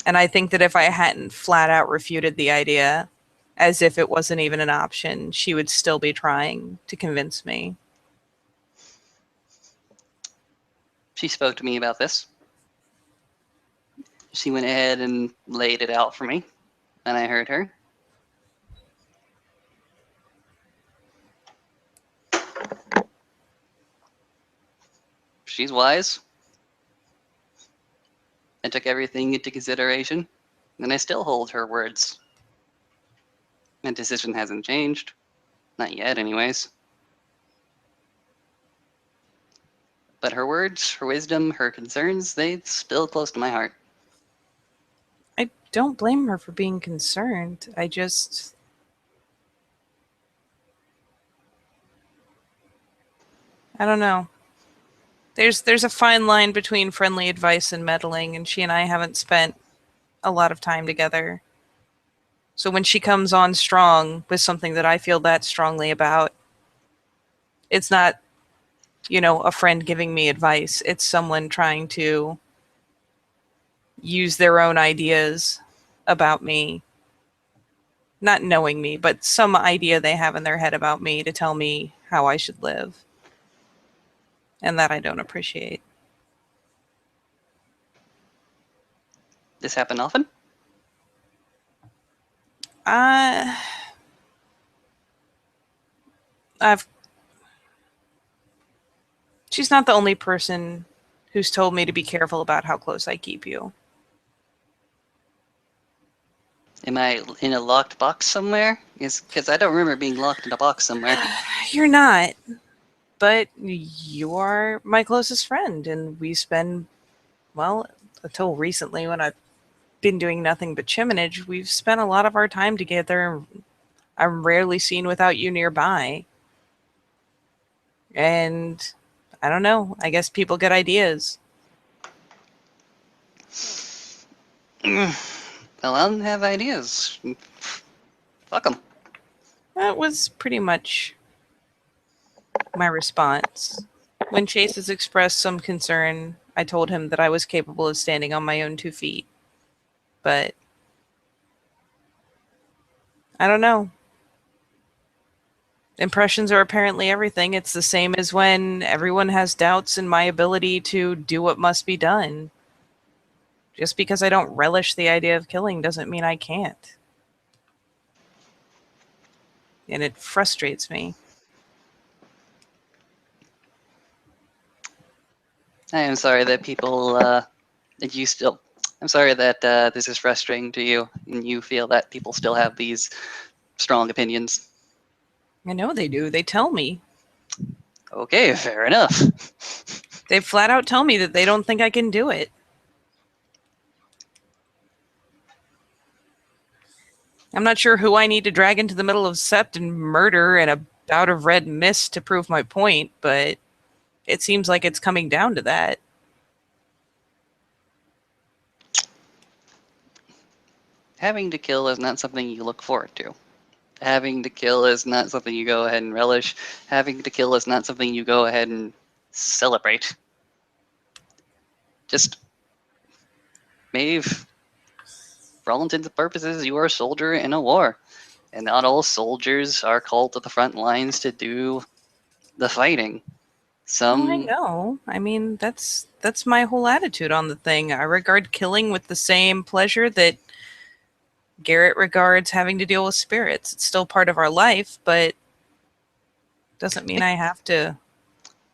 And I think that if I hadn't flat out refuted the idea, as if it wasn't even an option, she would still be trying to convince me. She spoke to me about this. She went ahead and laid it out for me, and I heard her. She's wise. I took everything into consideration, and I still hold her words. My decision hasn't changed. Not yet, anyways. But her words, her wisdom, her concerns, they still close to my heart. I don't blame her for being concerned. I don't know. There's a fine line between friendly advice and meddling, and she and I haven't spent a lot of time together. So when she comes on strong with something that I feel that strongly about, it's not, a friend giving me advice. It's someone trying to use their own ideas about me, not knowing me, but some idea they have in their head about me to tell me how I should live. And that I don't appreciate. This happen often? She's not the only person who's told me to be careful about how close I keep you. Am I in a locked box somewhere? Because I don't remember being locked in a box somewhere. You're not. But you are my closest friend, and we spend, well, until recently when I've been doing nothing but chiminage, we've spent a lot of our time together. I'm rarely seen without you nearby. And I don't know. I guess people get ideas. Well, I don't have ideas. Fuck them. That was pretty much my response. When Chase has expressed some concern, I told him that I was capable of standing on my own 2 feet. But I don't know. Impressions are apparently everything. It's the same as when everyone has doubts in my ability to do what must be done. Just because I don't relish the idea of killing doesn't mean I can't. And it frustrates me. I am sorry that people, that you still, I'm sorry that this is frustrating to you, and you feel that people still have these strong opinions. I know they do. They tell me. Okay, fair enough. They flat out tell me that they don't think I can do it. I'm not sure who I need to drag into the middle of Sept and murder in a bout of red mist to prove my point, but it seems like it's coming down to that. Having to kill is not something you look forward to. Having to kill is not something you go ahead and relish. Having to kill is not something you go ahead and celebrate. Just, Maeve, for all intents and purposes, you are a soldier in a war. And not all soldiers are called to the front lines to do the fighting. Oh, I know. I mean, that's my whole attitude on the thing. I regard killing with the same pleasure that Garrett regards having to deal with spirits. It's still part of our life, but doesn't mean I have to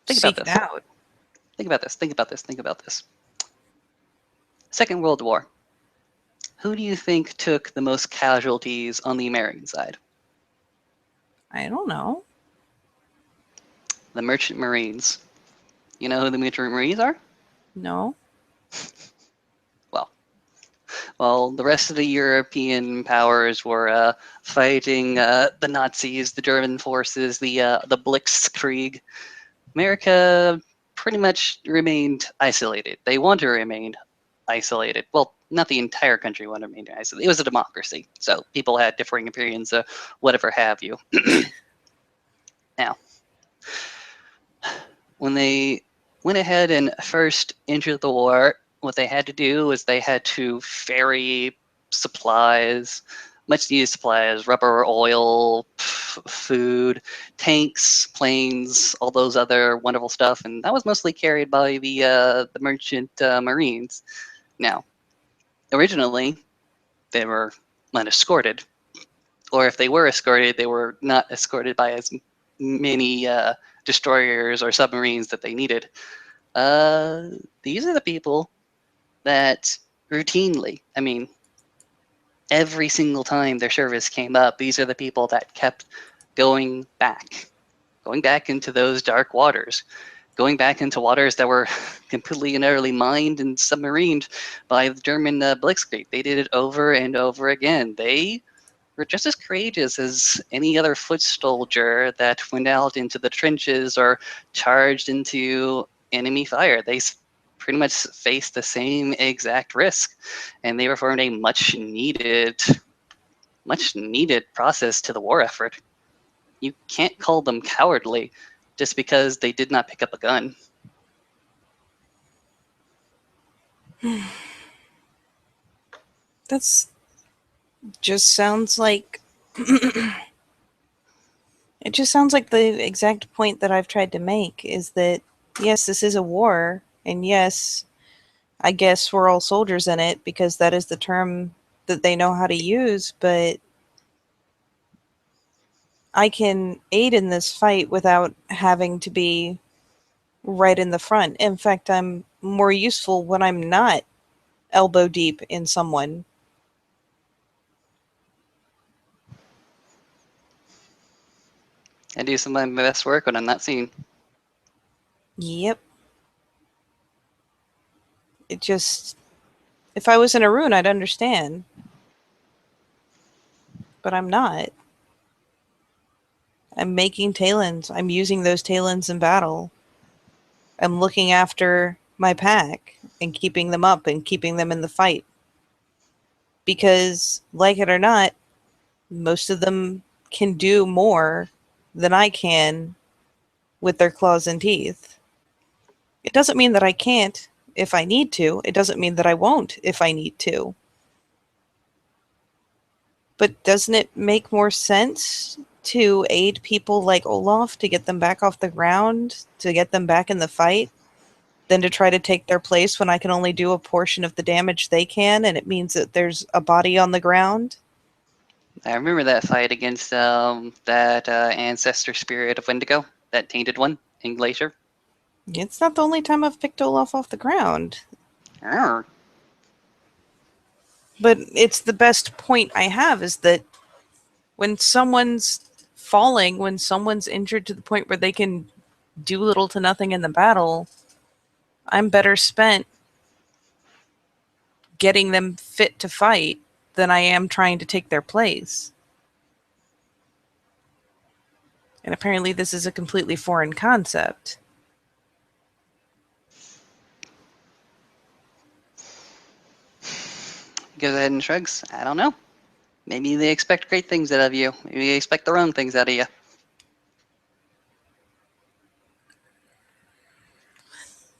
seek it out. Think about this. Think about this. Think about this. Second World War. Who do you think took the most casualties on the American side? I don't know. The Merchant Marines. You know who the Merchant Marines are? No. Well, the rest of the European powers were fighting the Nazis, the German forces, the Blitzkrieg. America pretty much remained isolated. They want to remain isolated. Well, not the entire country wanted to remain isolated. It was a democracy, so people had differing opinions, whatever have you. Now, when they went ahead and first entered the war, what they had to do was they had to ferry supplies, much needed supplies, rubber, oil, food, tanks, planes, all those other wonderful stuff, and that was mostly carried by the merchant marines. Now, originally, they were unescorted, or if they were escorted, they were not escorted by as many destroyers or submarines that they needed. These are the people that routinely, I mean, every single time their service came up, these are the people that kept going back into those dark waters, going back into waters that were completely and utterly mined and submarined by the German Blitzkrieg. They did it over and over again. They were just as courageous as any other foot soldier that went out into the trenches or charged into enemy fire. They pretty much faced the same exact risk, and they performed a much needed process to the war effort. You can't call them cowardly just because they did not pick up a gun. That's just sounds like it just sounds like the exact point that I've tried to make is that yes, this is a war, and yes, I guess we're all soldiers in it because that is the term that they know how to use, but I can aid in this fight without having to be right in the front. In fact, I'm more useful when I'm not elbow deep in someone. I do some of my best work when I'm not seen. Yep. It just... If I was in a rune, I'd understand. But I'm not. I'm making talons. I'm using those talons in battle. I'm looking after my pack and keeping them up and keeping them in the fight. Because, like it or not, most of them can do more than I can with their claws and teeth. It doesn't mean that I can't if I need to. It doesn't mean that I won't if I need to. But doesn't it make more sense to aid people like Olaf to get them back off the ground, to get them back in the fight, than to try to take their place when I can only do a portion of the damage they can, and it means that there's a body on the ground? I remember that fight against that ancestor spirit of Wendigo, that tainted one in Glacier. It's not the only time I've picked Olaf off the ground. Arr. But it's the best point I have is that when someone's falling, when someone's injured to the point where they can do little to nothing in the battle, I'm better spent getting them fit to fight than I am trying to take their place. And apparently this is a completely foreign concept. Goes ahead and shrugs. I don't know. Maybe they expect great things out of you. Maybe they expect the wrong things out of you.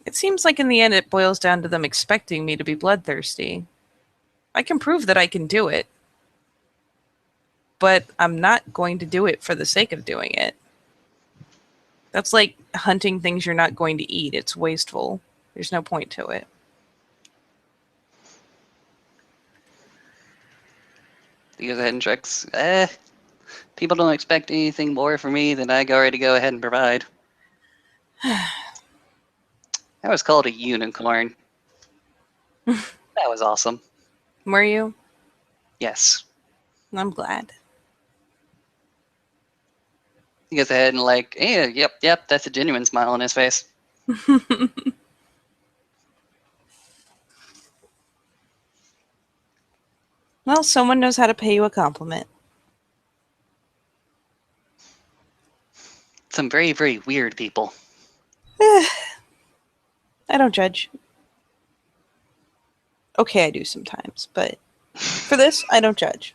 It seems like in the end it boils down to them expecting me to be bloodthirsty. I can prove that I can do it, but I'm not going to do it for the sake of doing it. That's like hunting things you're not going to eat. It's wasteful. There's no point to it. He goes ahead and shrugs. People don't expect anything more from me than I already go ahead and provide. I was called a unicorn. That was awesome. Were you? Yes. I'm glad. He goes ahead and yep, that's a genuine smile on his face. Well, someone knows how to pay you a compliment. Some very, very weird people. I don't judge. Okay, I do sometimes, but for this, I don't judge.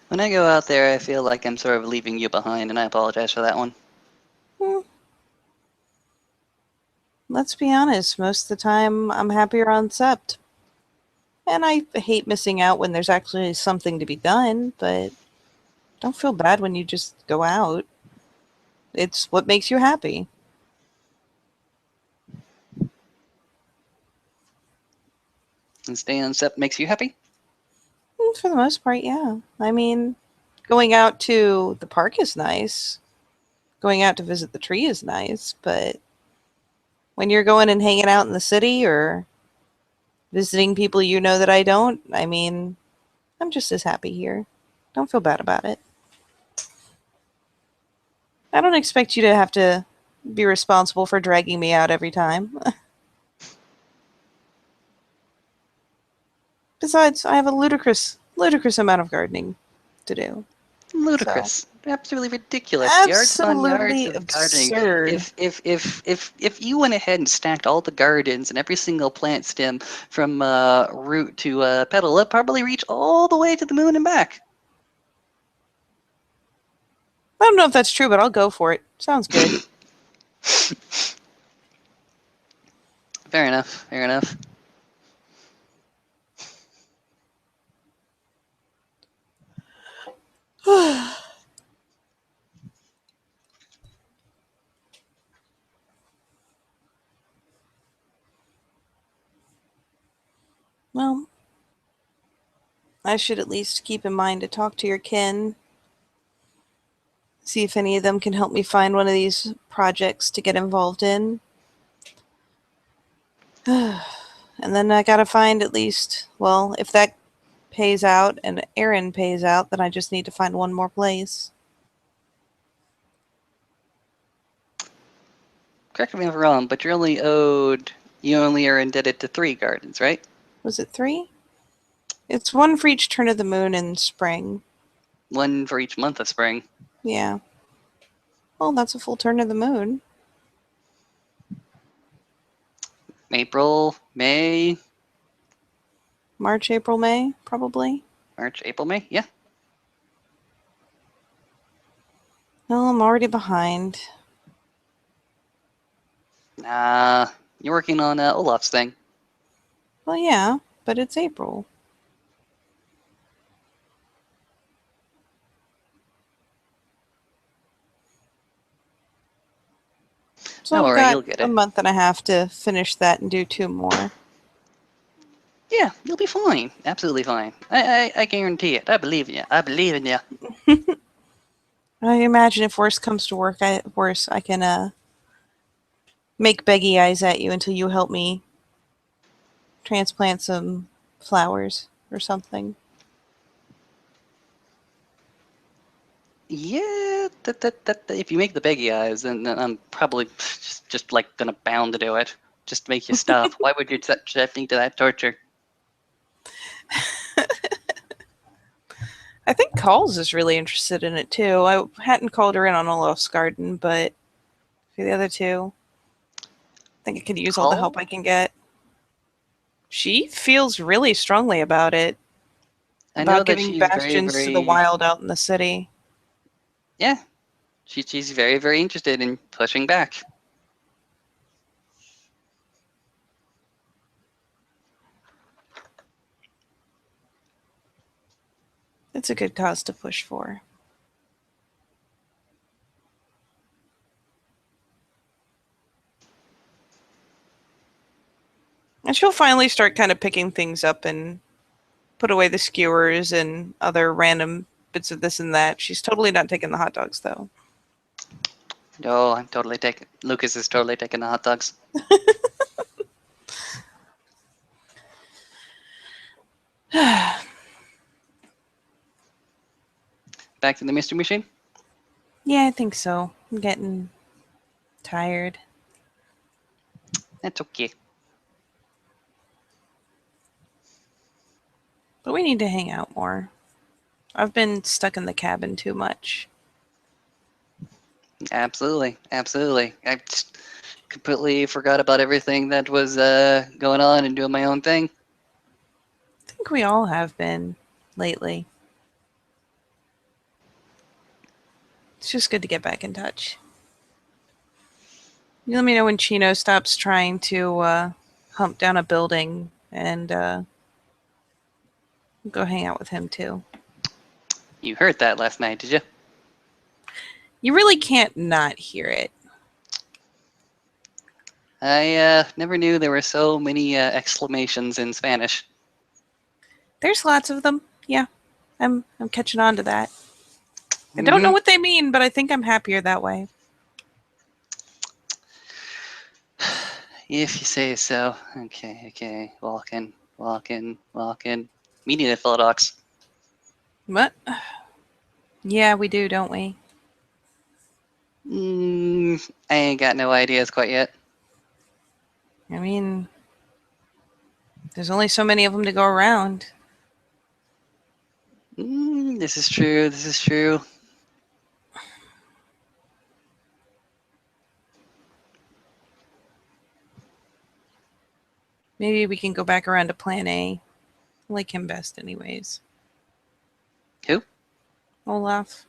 When I go out there, I feel like I'm sort of leaving you behind, and I apologize for that one. Let's be honest, most of the time I'm happier on Sept. And I hate missing out when there's actually something to be done, but don't feel bad when you just go out. It's what makes you happy. And staying on Sept makes you happy? For the most part, yeah. I mean, going out to the park is nice. Going out to visit the tree is nice, but when you're going and hanging out in the city or visiting people you know that I don't, I mean, I'm just as happy here. Don't feel bad about it. I don't expect you to have to be responsible for dragging me out every time. Besides, I have a ludicrous amount of gardening to do. So, Ludicrous. Absolutely ridiculous. Yards upon yards absolutely of gardening. absurd. If you went ahead and stacked all the gardens and every single plant stem from root to petal, it'd probably reach all the way to the moon and back. I don't know if that's true, but I'll go for it. Sounds good. Fair enough. Fair enough. Well, I should at least keep in mind to talk to your kin, see if any of them can help me find one of these projects to get involved in. And then I gotta find at least, well, if that pays out and Aaron pays out, then I just need to find one more place. Correct me if I'm wrong, but you only are indebted to 3 gardens, right? Was it 3? It's 1 for each turn of the moon in spring. 1 for each month of spring. Yeah. Well, that's a full turn of the moon. April, May, March, April, May, probably. March, April, May. Yeah. Well, I'm already behind. You're working on Olaf's thing. Well, yeah, but it's April. So Don't I've worry, got you'll get a it. month and a half to finish that and do 2 more. Yeah, you'll be fine. Absolutely fine. I guarantee it. I believe in you. I believe in you. I imagine if worse comes to worse, I can make beggy eyes at you until you help me transplant some flowers or something. Yeah, if you make the beggy eyes, then I'm probably just like gonna bound to do it. Just to make you stop. Why would you subject me to that torture? I think Calls is really interested in it too. I hadn't called her in on Olaf's garden, but for the other 2, I think I could use all the help Call? I can get. She feels really strongly about it, I know about that giving she's very, bastions to the very, wild out in the city. yeah, she's very, very interested in pushing back. It's a good cause to push for. And she'll finally start kind of picking things up and put away the skewers and other random bits of this and that. She's totally not taking the hot dogs, though. Oh, I'm totally taking. Lucas is totally taking the hot dogs. Back to the mystery machine. Yeah, I think so. I'm getting tired. That's okay. But we need to hang out more. I've been stuck in the cabin too much. Absolutely, absolutely. I just completely forgot about everything that was going on and doing my own thing. I think we all have been lately. It's just good to get back in touch. You let me know when Chino stops trying to hump down a building, and go hang out with him too. You heard that last night, did you? You really can't not hear it. I never knew there were so many exclamations in Spanish. There's lots of them. Yeah, I'm catching on to that. I don't know what they mean, but I think I'm happier that way. If you say so. Okay. Walking. Meeting at Philodox. What? Yeah, we do, don't we? I ain't got no ideas quite yet. I mean, there's only so many of them to go around. This is true. Maybe we can go back around to Plan A. I like him best anyways. Who? Olaf.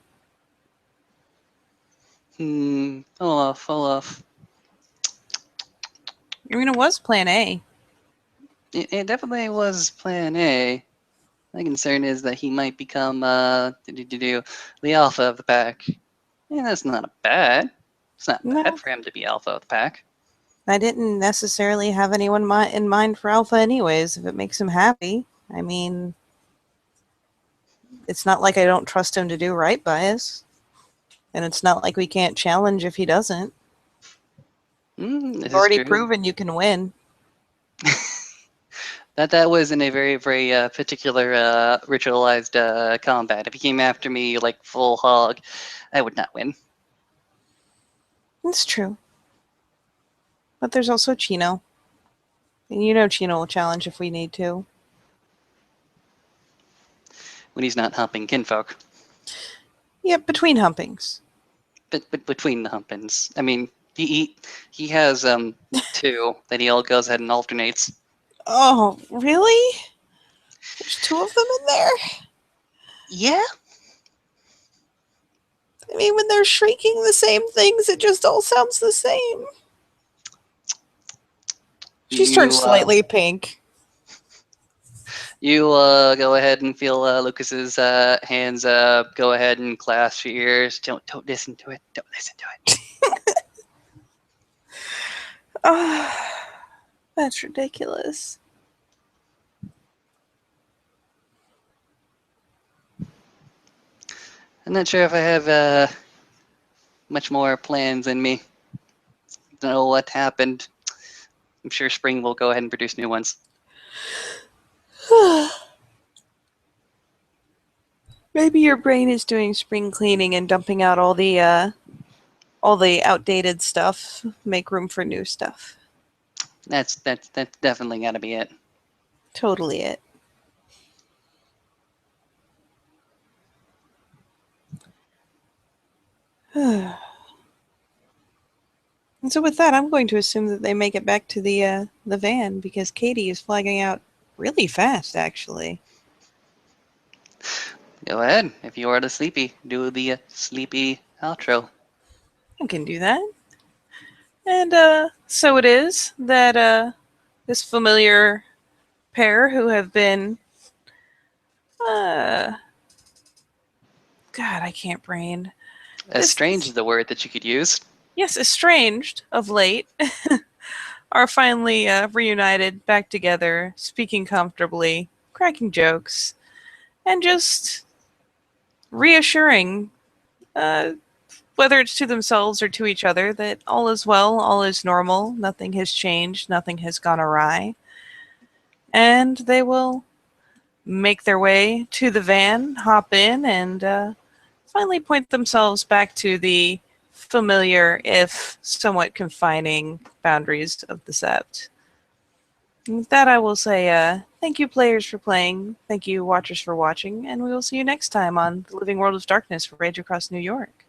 Olaf. I mean, it was Plan A. It definitely was Plan A. My concern is that he might become the alpha of the pack. Yeah, that's not bad. It's not No. bad for him to be alpha of the pack. I didn't necessarily have anyone in mind for Alpha anyways, if it makes him happy. I mean, it's not like I don't trust him to do right by us. And it's not like we can't challenge if he doesn't. This You've already is true. proven you can win. That was in a very, very particular ritualized combat. If he came after me like full hog, I would not win. It's true. But there's also Chino. And you know Chino will challenge if we need to. When he's not humping kinfolk. Yeah, between humpings. But between the humpins. I mean, he has two that he all goes ahead and alternates. Oh, really? There's two of them in there? Yeah. I mean, when they're shrieking the same things, it just all sounds the same. She's turned slightly pink. You go ahead and feel Lucas's hands go ahead and clasp your ears. Don't listen to it. Don't listen to it. That's ridiculous. I'm not sure if I have much more plans in me. Don't know what happened. I'm sure spring will go ahead and produce new ones. Maybe your brain is doing spring cleaning and dumping out all the outdated stuff. Make room for new stuff. That's definitely got to be it. Totally it. And so with that, I'm going to assume that they make it back to the van because Katie is flagging out really fast, actually. Go ahead. If you are the sleepy, do the sleepy outro. I can do that. And so it is that this familiar pair who have been God, I can't brain. Strange is the word that you could use. Yes, estranged of late, are finally reunited, back together, speaking comfortably, cracking jokes, and just reassuring, whether it's to themselves or to each other, that all is well, all is normal, nothing has changed, nothing has gone awry. And they will make their way to the van, hop in, and finally point themselves back to the familiar, if somewhat confining, boundaries of the Sept. And with that, I will say Thank you, players, for playing. Thank you, watchers, for watching. And we will see you next time on The Living World of Darkness, Rage Across New York.